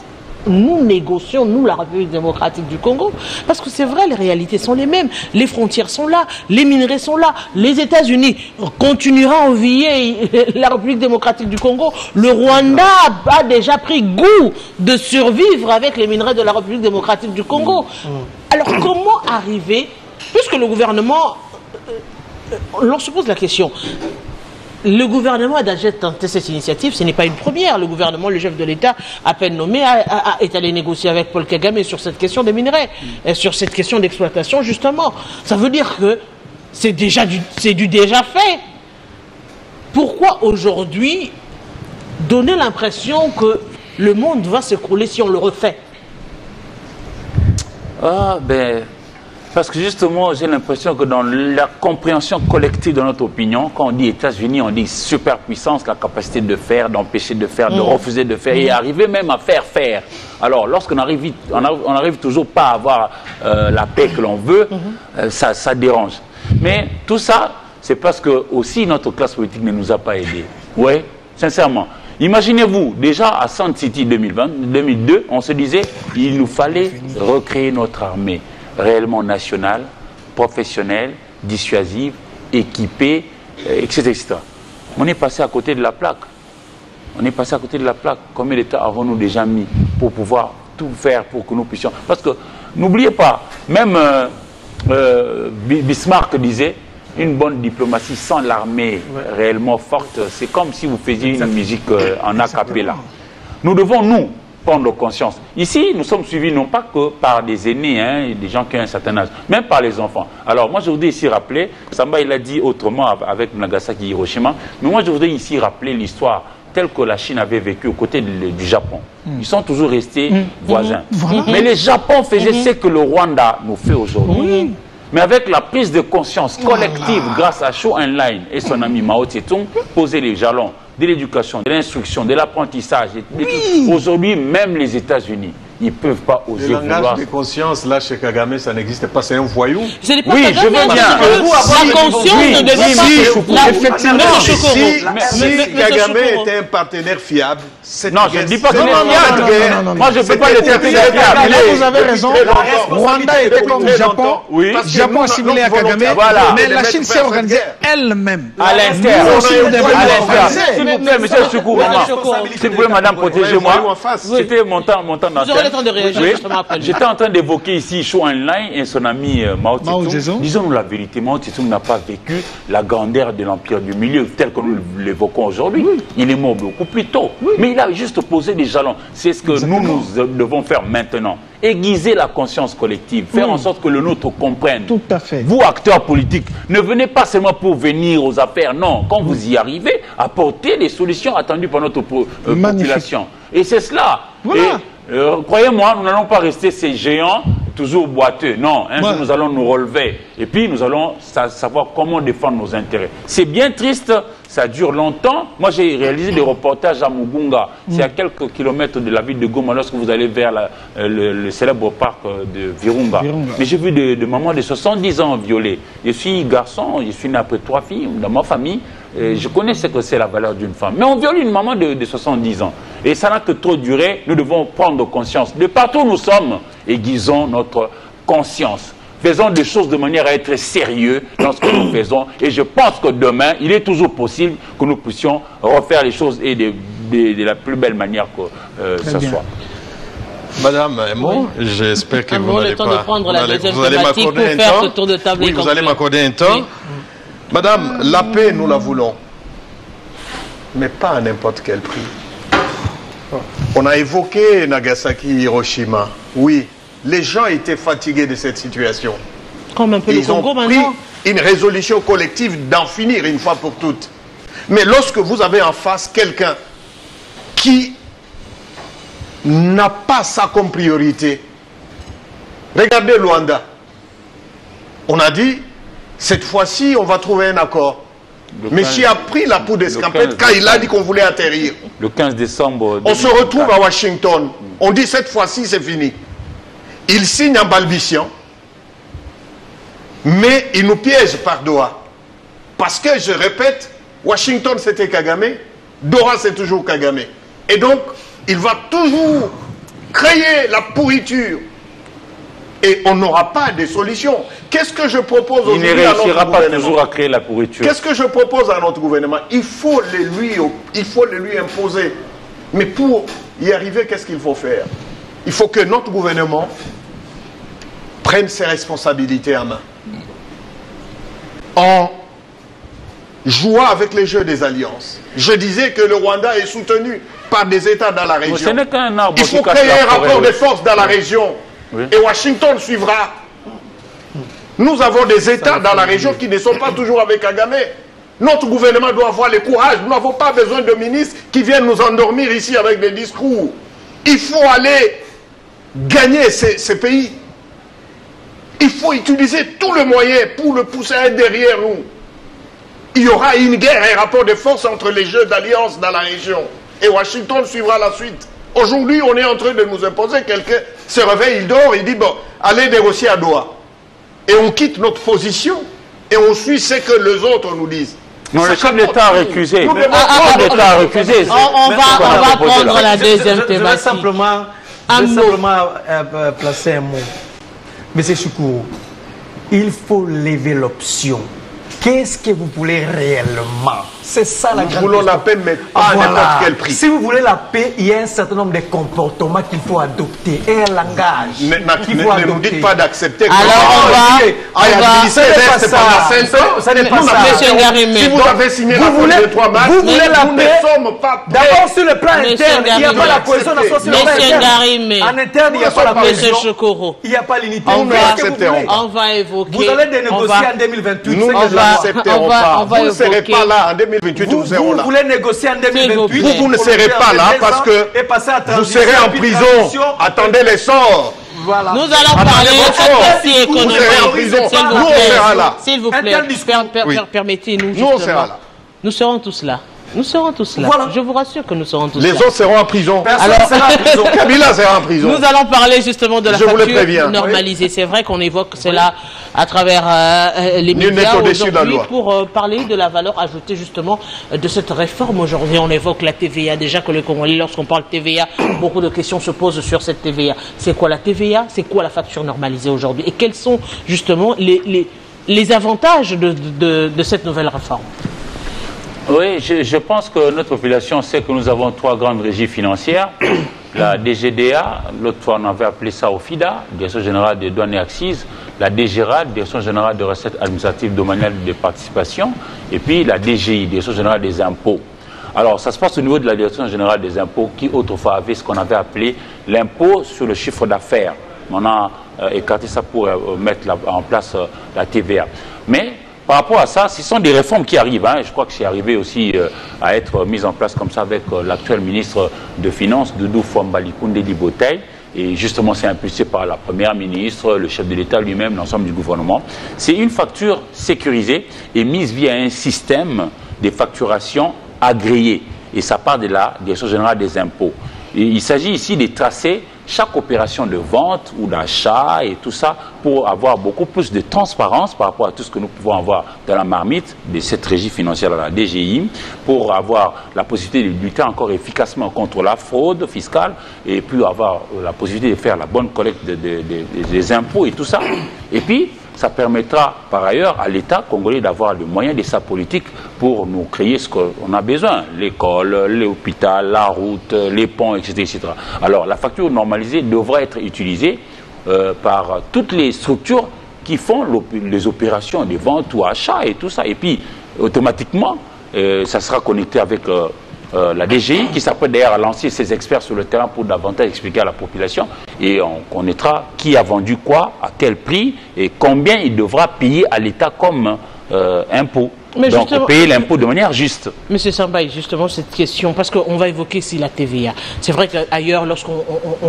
nous négocions, nous la République démocratique du Congo? Parce que c'est vrai, les réalités sont les mêmes, les frontières sont là, les minerais sont là, les États-Unis continueront à envier la République démocratique du Congo. Le Rwanda a déjà pris goût de survivre avec les minerais de la République démocratique du Congo. Alors comment arriver, puisque le gouvernement... L'on se pose la question. Le gouvernement a déjà tenté cette initiative, ce n'est pas une première. Le gouvernement, le chef de l'État, à peine nommé, est allé négocier avec Paul Kagame sur cette question des minerais, et sur cette question d'exploitation, justement. Ça veut dire que c'est du déjà fait. Pourquoi aujourd'hui donner l'impression que le monde va s'écrouler si on le refait? Ah, ben... Parce que justement, j'ai l'impression que dans la compréhension collective de notre opinion, quand on dit États-Unis, on dit superpuissance, la capacité de faire, d'empêcher de faire, de refuser de faire, et arriver même à faire faire. Alors, lorsqu'on arrive, on arrive toujours pas à avoir la paix que l'on veut, ça dérange. Mais tout ça, c'est parce que aussi notre classe politique ne nous a pas aidés. Oui, sincèrement. Imaginez-vous, déjà à Sun City 2002, on se disait, il nous fallait recréer notre armée réellement nationale, professionnelle, dissuasive, équipée, etc., etc. On est passé à côté de la plaque. On est passé à côté de la plaque. Combien d'états avons-nous déjà mis pour pouvoir tout faire pour que nous puissions... Parce que, n'oubliez pas, même Bismarck disait, une bonne diplomatie sans l'armée réellement forte, c'est comme si vous faisiez une musique en a cappella. Nous devons, nous, prendre conscience. Ici, nous sommes suivis non pas que par des aînés, hein, des gens qui ont un certain âge, même par les enfants. Alors moi, je voudrais ici rappeler, Samba, il a dit autrement avec Nagasaki et Hiroshima, mais moi, je voudrais ici rappeler l'histoire telle que la Chine avait vécu aux côtés du Japon. Ils sont toujours restés voisins. Voilà. Mais le Japon faisait ce que le Rwanda nous fait aujourd'hui. Mais avec la prise de conscience collective grâce à Chou En-lai et son ami Mao Tse-tung, poser les jalons de l'éducation, de l'instruction, de l'apprentissage. Aujourd'hui, même les États-Unis, ils ne peuvent pas oser vouloir... Le langage de conscience, là, chez Kagame, ça n'existe pas. C'est un voyou. Oui, je veux bien. La conscience ne devait pas... Effectivement, si Kagame était un partenaire fiable... Non, je ne dis pas qu'il est fiable. Moi, je ne peux pas le traiter de fiable. Vous avez raison. Rwanda était comme le Japon. Japon assimilé à Kagame. Mais la Chine s'est organisée elle-même. À l'intérieur. S'il vous plaît, monsieur Soukou, s'il vous plaît, madame, protégez-moi. C'était mon temps d'antenne. J'étais en train d'évoquer ici Chou En-lai et son ami Mao Tse-tung. Disons-nous la vérité, Mao Tse-tung n'a pas vécu la grandeur de l'Empire du Milieu tel que nous l'évoquons aujourd'hui. Il est mort beaucoup plus tôt. Mais il a juste posé des jalons. C'est ce que nous devons faire maintenant. Aiguiser la conscience collective, faire en sorte que le nôtre comprenne. Tout à fait. Vous, acteurs politiques, ne venez pas seulement pour venir aux affaires. Non, quand vous y arrivez, apportez les solutions attendues par notre population. Et c'est cela. Voilà. Croyez-moi, nous n'allons pas rester ces géants toujours boiteux. Non, un jour nous allons nous relever. Et puis nous allons savoir comment défendre nos intérêts. C'est bien triste, ça dure longtemps. Moi j'ai réalisé des reportages à Mugunga. C'est à quelques kilomètres de la ville de Goma lorsque vous allez vers le célèbre parc de Virunga. Mais j'ai vu des mamans de 70 ans violées. Je suis garçon, je suis né après 3 filles dans ma famille. Je connais ce que c'est la valeur d'une femme. Mais on viole une maman de 70 ans. Et ça n'a que trop duré. Nous devons prendre conscience. De partout où nous sommes, aiguisons notre conscience. Faisons des choses de manière à être sérieux dans ce que nous faisons. Et je pense que demain, il est toujours possible que nous puissions refaire les choses et de la plus belle manière que ce soit. Madame Emo, j'espère que vous n'allez pas... Vous allez m'accorder un temps. Oui, vous allez m'accorder un temps. Madame, la paix, nous la voulons. Mais pas à n'importe quel prix. On a évoqué Nagasaki, Hiroshima. Oui, les gens étaient fatigués de cette situation. Comme un peu le Congo maintenant. Ils ont pris une résolution collective d'en finir une fois pour toutes. Mais lorsque vous avez en face quelqu'un qui n'a pas ça comme priorité, regardez Luanda. On a dit, cette fois-ci, on va trouver un accord. Monsieur a pris la poudre d'escampette quand il a dit qu'on voulait atterrir. Le 15 décembre... On se retrouve à Washington. On dit cette fois-ci, c'est fini. Il signe en balbutiant. Mais il nous piège par Doha. Parce que, je répète, Washington c'était Kagame, Doha c'est toujours Kagame. Et donc, il va toujours créer la pourriture. Et on n'aura pas de solution. Qu'est-ce que je propose aujourd'hui à notre gouvernement? Il ne réussira pas toujours à créer la pourriture. Qu'est-ce que je propose à notre gouvernement? Il faut le lui imposer. Mais pour y arriver, qu'est-ce qu'il faut faire? Il faut que notre gouvernement prenne ses responsabilités en main. En jouant avec les jeux des alliances. Je disais que le Rwanda est soutenu par des États dans la région. Il faut créer un rapport de force dans la région. Oui. Et Washington suivra. Nous avons des États dans la région qui ne sont pas toujours avec Kagame. Notre gouvernement doit avoir le courage. Nous n'avons pas besoin de ministres qui viennent nous endormir ici avec des discours. Il faut aller gagner ces pays. Il faut utiliser tous les moyens pour le pousser derrière nous. Il y aura une guerre, un rapport de force entre les jeux d'alliance dans la région. Et Washington suivra la suite. Aujourd'hui, on est en train de nous imposer. Quelqu'un se réveille, il dort, il dit, bon, allez négocier à Doha. Et on quitte notre position et on suit ce que les autres nous disent. Non, le chef d'État a récusé. On va prendre la deuxième thématique. Je vais simplement placer un mot. Monsieur Soukou, il faut lever l'option. Qu'est-ce que vous voulez réellement? C'est ça la grande question. Nous voulons la paix, mais pas à n'importe quel prix. Si vous voulez la paix, il y a un certain nombre de comportements qu'il faut adopter et un langage qu'il faut adopter. Ne nous dites pas d'accepter. Alors ça n'est pas ça. Monsieur Ngarimé, si vous avez signé l'accord de 3 mars, vous voulez la paix. D'abord sur le plan interne, il n'y a pas la cohésion nationale sur le plan interne. En interne, il n'y a pas la cohésion. Il n'y a pas l'unité. On va évoquer. Vous allez dénégocier en 2028. Nous n'accepterons pas. Vous ne serez pas là en 2028, nous serons là. Vous voulez négocier en 2028. Vous ne serez pas là parce que vous serez en prison. Attendez les sorts. Voilà. Nous allons parler de cette partie économique. S'il vous plaît, permettez-nous. Nous, on sera là. Nous serons tous là. Nous serons tous là. Voilà. Je vous rassure que nous serons tous là. Les autres seront en prison. Alors, sera en prison. Kabila sera en prison. Nous allons parler justement de la facture normalisée. Oui. C'est vrai qu'on évoque cela à travers les médias aujourd'hui pour parler de la valeur ajoutée justement de cette réforme. Aujourd'hui, on évoque la TVA. Déjà que le Congolais, lorsqu'on parle TVA, beaucoup de questions se posent sur cette TVA. C'est quoi la TVA? C'est quoi la facture normalisée aujourd'hui? Et quels sont justement les avantages de cette nouvelle réforme? Oui, je pense que notre population sait que nous avons 3 grandes régies financières. La DGDA, l'autre fois on avait appelé ça OFIDA, Direction Générale des Douanes et Accises, la DGRAD, Direction Générale des Recettes Administratives Domaniales de Participation, et puis la DGI, Direction Générale des Impôts. Alors ça se passe au niveau de la Direction Générale des Impôts qui autrefois avait ce qu'on avait appelé l'impôt sur le chiffre d'affaires. On a écarté ça pour mettre en place la TVA. Mais par rapport à ça, ce sont des réformes qui arrivent. Je crois que c'est arrivé aussi à être mis en place comme ça avec l'actuel ministre de Finances, Doudou Fouambali-Koundé Libotey. Et justement, c'est impulsé par la première ministre, le chef de l'État lui-même, l'ensemble du gouvernement. C'est une facture sécurisée et mise via un système de facturation agréé. Et ça part de la Direction Générale des Impôts. Et il s'agit ici de tracer chaque opération de vente ou d'achat et tout ça pour avoir beaucoup plus de transparence par rapport à tout ce que nous pouvons avoir dans la marmite de cette régie financière, la DGI, pour avoir la possibilité de lutter encore efficacement contre la fraude fiscale et puis avoir la possibilité de faire la bonne collecte des impôts et tout ça. Et puis, ça permettra par ailleurs à l'État congolais d'avoir le moyen de sa politique pour nous créer ce qu'on a besoin. L'école, l'hôpital, la route, les ponts, etc., etc. Alors la facture normalisée devra être utilisée par toutes les structures qui font les opérations de vente ou achat et tout ça. Et puis automatiquement, ça sera connecté avec la DGI qui s'apprête d'ailleurs à lancer ses experts sur le terrain pour davantage expliquer à la population et on connaîtra qui a vendu quoi, à quel prix et combien il devra payer à l'État comme impôt. Mais donc payer l'impôt de manière juste. Monsieur Sambaï, justement cette question, parce qu'on va évoquer ici la TVA. C'est vrai qu'ailleurs, lorsqu'on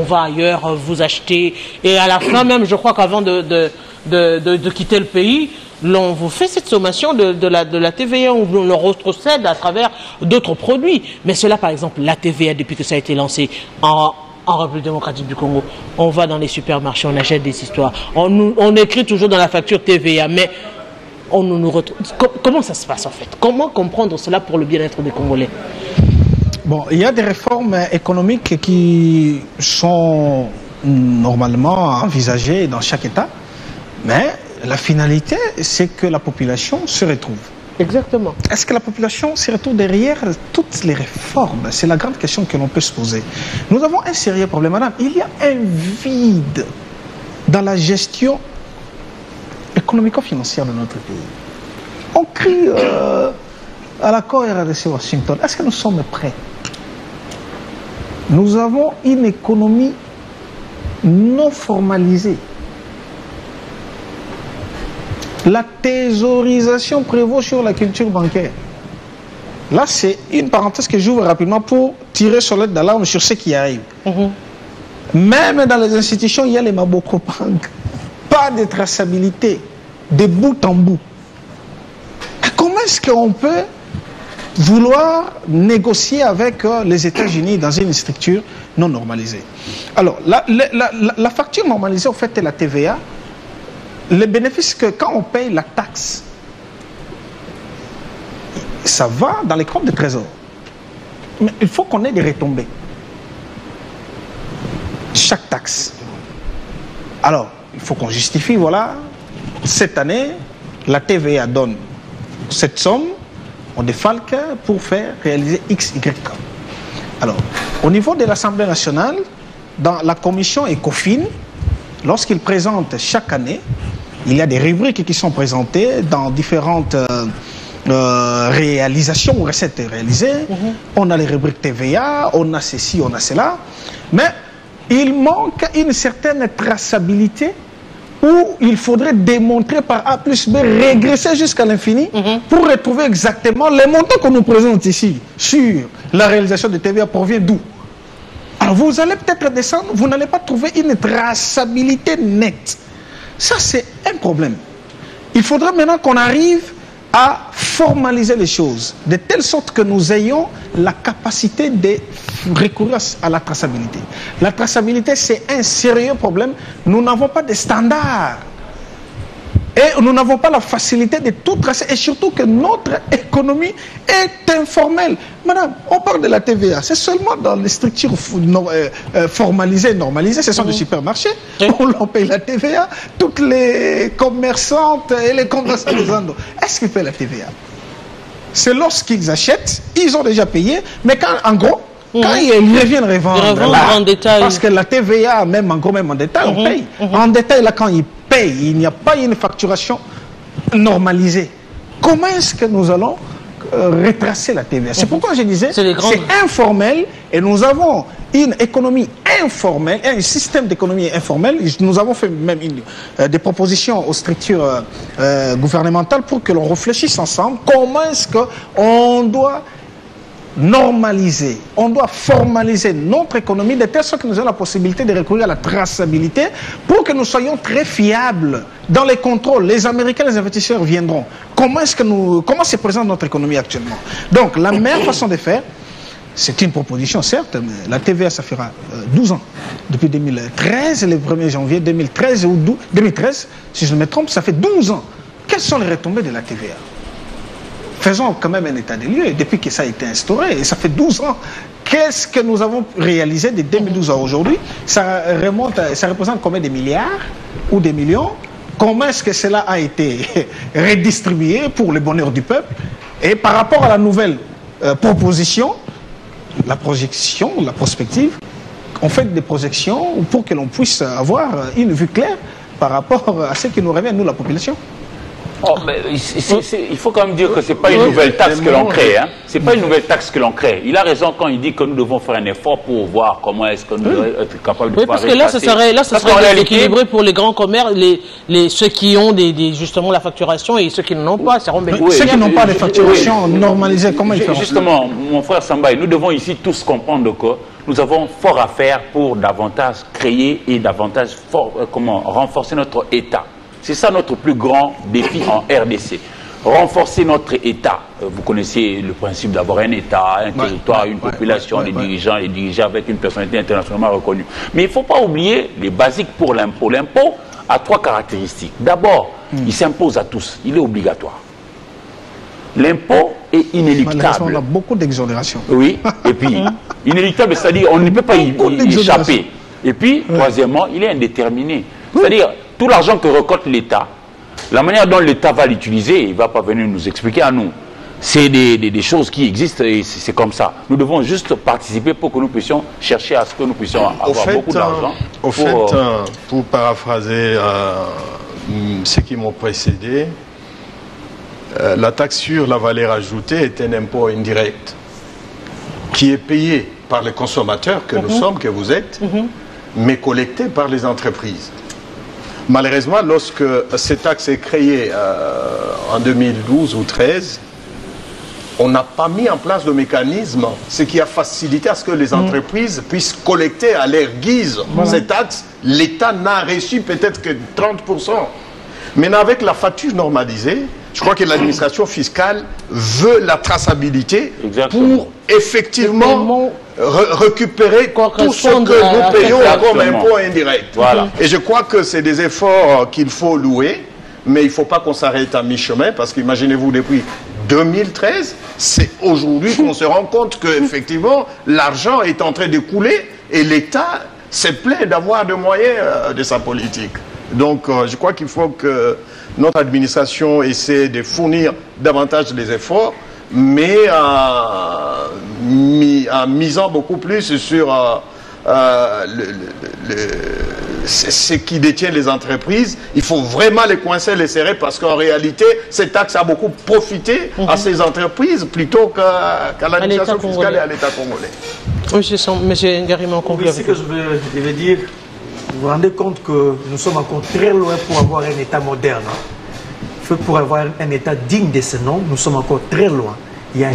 va ailleurs, vous achetez, et à la fin même, je crois qu'avant de quitter le pays, l'on vous fait cette sommation de la TVA, on le retrocède à travers d'autres produits. Mais cela, par exemple, la TVA, depuis que ça a été lancé en République démocratique du Congo, on va dans les supermarchés, on achète des histoires. On écrit toujours dans la facture TVA, mais on nous retrouve. Comment ça se passe en fait? Comment comprendre cela pour le bien-être des Congolais? Bon, il y a des réformes économiques qui sont normalement envisagées dans chaque État, mais la finalité, c'est que la population se retrouve. Exactement. Est-ce que la population se retrouve derrière toutes les réformes? C'est la grande question que l'on peut se poser. Nous avons un sérieux problème, madame. Il y a un vide dans la gestion économico-financière de notre pays. On crie à l'accord RDC-Washington. Est-ce que nous sommes prêts? Nous avons une économie non formalisée. La thésaurisation prévaut sur la culture bancaire. Là, c'est une parenthèse que j'ouvre rapidement pour tirer sur l'aide d'alarme sur ce qui arrive. Même dans les institutions, il y a les Maboko Bank. Pas de traçabilité, de bout en bout. Comment est-ce qu'on peut vouloir négocier avec les États-Unis dans une structure non normalisée? Alors, la facture normalisée, en fait, est la TVA. Le bénéfice que quand on paye la taxe, ça va dans les comptes de trésor. Mais il faut qu'on ait des retombées. Chaque taxe. Alors, il faut qu'on justifie, voilà, cette année, la TVA donne cette somme, on défalque pour faire réaliser X, Y. Alors, au niveau de l'Assemblée nationale, dans la commission ECOFIN, lorsqu'ils présentent chaque année, il y a des rubriques qui sont présentées dans différentes réalisations ou recettes réalisées. On a les rubriques TVA, on a ceci, on a cela. Mais il manque une certaine traçabilité où il faudrait démontrer par A plus B, régresser jusqu'à l'infini pour retrouver exactement les montants qu'on nous présente ici sur la réalisation de TVA provient d'où. Alors vous allez peut-être descendre, vous n'allez pas trouver une traçabilité nette. Ça c'est un problème. Il faudra maintenant qu'on arrive à formaliser les choses de telle sorte que nous ayons la capacité de recourir à la traçabilité. La traçabilité, c'est un sérieux problème. Nous n'avons pas de standards. Et nous n'avons pas la facilité de tout tracer. Et surtout que notre économie est informelle. Madame, on parle de la TVA. C'est seulement dans les structures formalisées, normalisées. Ce sont des supermarchés. On paye la TVA. Toutes les commerçantes et les commerçants des Andes. Est-ce qu'ils paient la TVA? C'est lorsqu'ils achètent, ils ont déjà payé. Mais quand, en gros, quand ils reviennent revendre en détail. Parce que la TVA, même en gros, même en détail, on paye. En détail, là, quand ils payent, il n'y a pas une facturation normalisée. Comment est-ce que nous allons retracer la TVA? C'est pourquoi je disais, c'est informel et nous avons une économie informelle, un système d'économie informelle. Nous avons fait même des propositions aux structures gouvernementales pour que l'on réfléchisse ensemble comment est-ce qu'on doit normaliser, on doit formaliser notre économie de telle sorte que nous ayons la possibilité de recourir à la traçabilité pour que nous soyons très fiables dans les contrôles. Les Américains, les investisseurs viendront. Comment se présente notre économie actuellement? Donc, la meilleure façon de faire, c'est une proposition, certes, mais la TVA, ça fera 12 ans. Depuis 2013, le 1er janvier 2013, ou 2013, si je ne me trompe, ça fait 12 ans. Quelles sont les retombées de la TVA? Faisons quand même un état des lieux depuis que ça a été instauré. Et ça fait 12 ans. Qu'est-ce que nous avons réalisé de 2012 à aujourd'hui? Ça représente combien de milliards ou des millions? Comment est-ce que cela a été redistribué pour le bonheur du peuple? Et par rapport à la nouvelle proposition, la projection, la prospective, on fait des projections pour que l'on puisse avoir une vue claire par rapport à ce qui nous revient, nous, la population. Oh, mais il faut quand même dire que ce n'est pas une nouvelle taxe que l'on crée. Hein. Ce n'est pas une nouvelle taxe que l'on crée. Il a raison quand il dit que nous devons faire un effort pour voir comment est-ce que nous devons être capables de faire. Parce que là, ça serait équilibré pour les grands commerces, ceux qui ont justement la facturation et ceux qui n'en ont pas. Ceux qui n'ont pas de facturation normalisée, comment ils feront? Justement, mon frère Sambaï, nous devons ici tous comprendre que nous avons fort à faire pour davantage créer et davantage renforcer notre État. C'est ça notre plus grand défi en RDC. Renforcer notre État. Vous connaissez le principe d'avoir un État, un territoire, une population, des dirigeants, les dirigeants avec une personnalité internationalement reconnue. Mais il ne faut pas oublier les basiques pour l'impôt. L'impôt a 3 caractéristiques. D'abord, il s'impose à tous. Il est obligatoire. L'impôt est inéluctable. On a beaucoup d'exonérations. Oui, et puis, inéluctable, c'est-à-dire on ne peut pas y échapper. Et puis, troisièmement, il est indéterminé. C'est-à-dire, tout l'argent que récolte l'État, la manière dont l'État va l'utiliser, il ne va pas venir nous expliquer à nous. C'est des choses qui existent et c'est comme ça. Nous devons juste participer pour que nous puissions chercher à ce que nous puissions avoir beaucoup d'argent. Pour paraphraser ceux qui m'ont précédé, la taxe sur la valeur ajoutée est un impôt indirect qui est payé par les consommateurs que nous sommes, que vous êtes, mais collecté par les entreprises. Malheureusement, lorsque cette taxe est créée en 2012 ou 2013, on n'a pas mis en place de mécanisme, ce qui a facilité à ce que les entreprises puissent collecter à leur guise ces taxes. L'État n'a reçu peut-être que 30%. Maintenant, avec la facture normalisée, je crois que l'administration fiscale veut la traçabilité pour effectivement récupérer tout ce que nous payons comme impôt indirect. Voilà. Et je crois que c'est des efforts qu'il faut louer, mais il ne faut pas qu'on s'arrête à mi-chemin, parce qu'imaginez-vous, depuis 2013, c'est aujourd'hui qu'on se rend compte qu'effectivement, l'argent est en train de couler et l'État se plaît d'avoir des moyens de sa politique. Donc, je crois qu'il faut que notre administration essaie de fournir davantage des efforts, mais en misant beaucoup plus sur ce qui détient les entreprises. Il faut vraiment les coincer, les serrer, parce qu'en réalité, cette taxe a beaucoup profité à ces entreprises plutôt qu'à l'administration fiscale et à l'État congolais. Monsieur Ngarima, oui, ce que je veux dire, vous vous rendez compte que nous sommes encore très loin pour avoir un État moderne. Pour avoir un État digne de ce nom, nous sommes encore très loin.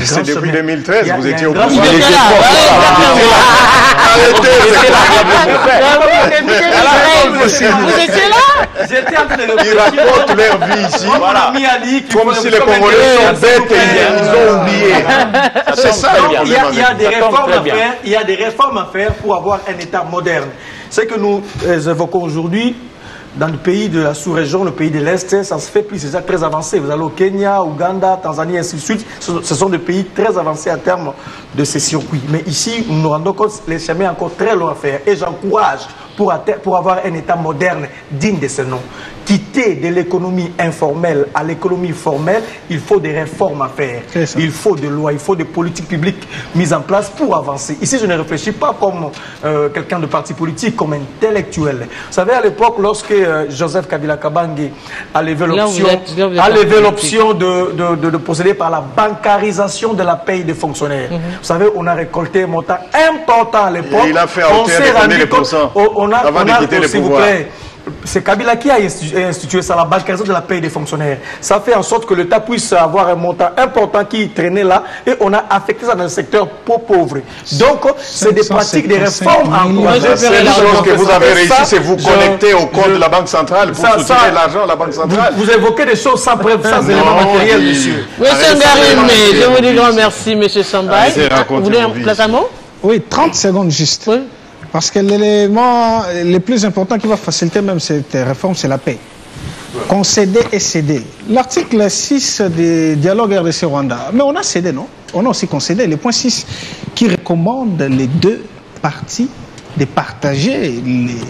C'est depuis 2013, vous étiez au pouvoir. Vous étiez là? J'étais en train de réfléchir. Ils racontent leur vie ici. Voilà. Comme si les Congolais sont bêtes et ils ont oublié. C'est ça. Il y a des réformes à faire. Il y a des réformes à faire pour avoir un État moderne. Ce que nous évoquons aujourd'hui, dans le pays de la sous-région, le pays de l'Est, ça se fait plus, c'est déjà très avancé. Vous allez au Kenya, Ouganda, Tanzanie, ainsi de suite. Ce sont des pays très avancés en termes de ces circuits. Mais ici, nous nous rendons compte que les chemins encore très loin à faire. Et j'encourage, pour avoir un État moderne, digne de ce nom, quitter de l'économie informelle à l'économie formelle, il faut des réformes à faire. Il faut des lois, il faut des politiques publiques mises en place pour avancer. Ici, je ne réfléchis pas comme quelqu'un de parti politique, comme intellectuel. Vous savez, à l'époque, lorsque Joseph Kabila Kabange a levé l'option de procéder par la bancarisation de la paye des fonctionnaires. Vous savez, on a récolté un montant important à l'époque. Il a fait on s'est rendu compte, avant de quitter le pouvoir. C'est Kabila qui a institué ça, la bancarisation de la paye des fonctionnaires. Ça fait en sorte que l'État puisse avoir un montant important qui traînait là et on a affecté ça dans le secteur pauvre. Donc, c'est des pratiques, des réformes à encourager. La seule chose que vous avez réussi, c'est vous connecter au compte de la Banque centrale pour soutirer l'argent de la Banque centrale. Vous évoquez des choses sans preuve, sans éléments matériels, monsieur. Monsieur Ngarim, je vous dis grand merci, monsieur Sambaï. Vous voulez un placement? Oui, 30 secondes juste. Oui. Parce que l'élément le plus important qui va faciliter même cette réforme, c'est la paix. Concéder et céder. L'article 6 du dialogue RDC-Rwanda, mais on a cédé, non? On a aussi concédé. Le point 6 qui recommande les deux parties de partager les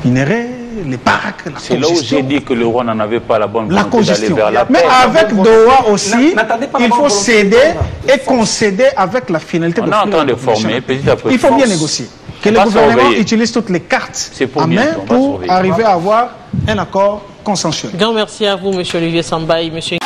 minerais, les parcs, la C'est là où j'ai dit que le Rwanda n'avait pas la bonne volonté d'aller vers la paix. Mais avec Doha aussi, il faut céder et concéder avec la finalité de... On est en train de former petit à petit. Il faut bien négocier. Que le gouvernement utilise toutes les cartes en main pour arriver à avoir un accord consensuel. Grand merci à vous, monsieur Olivier Sambaï, monsieur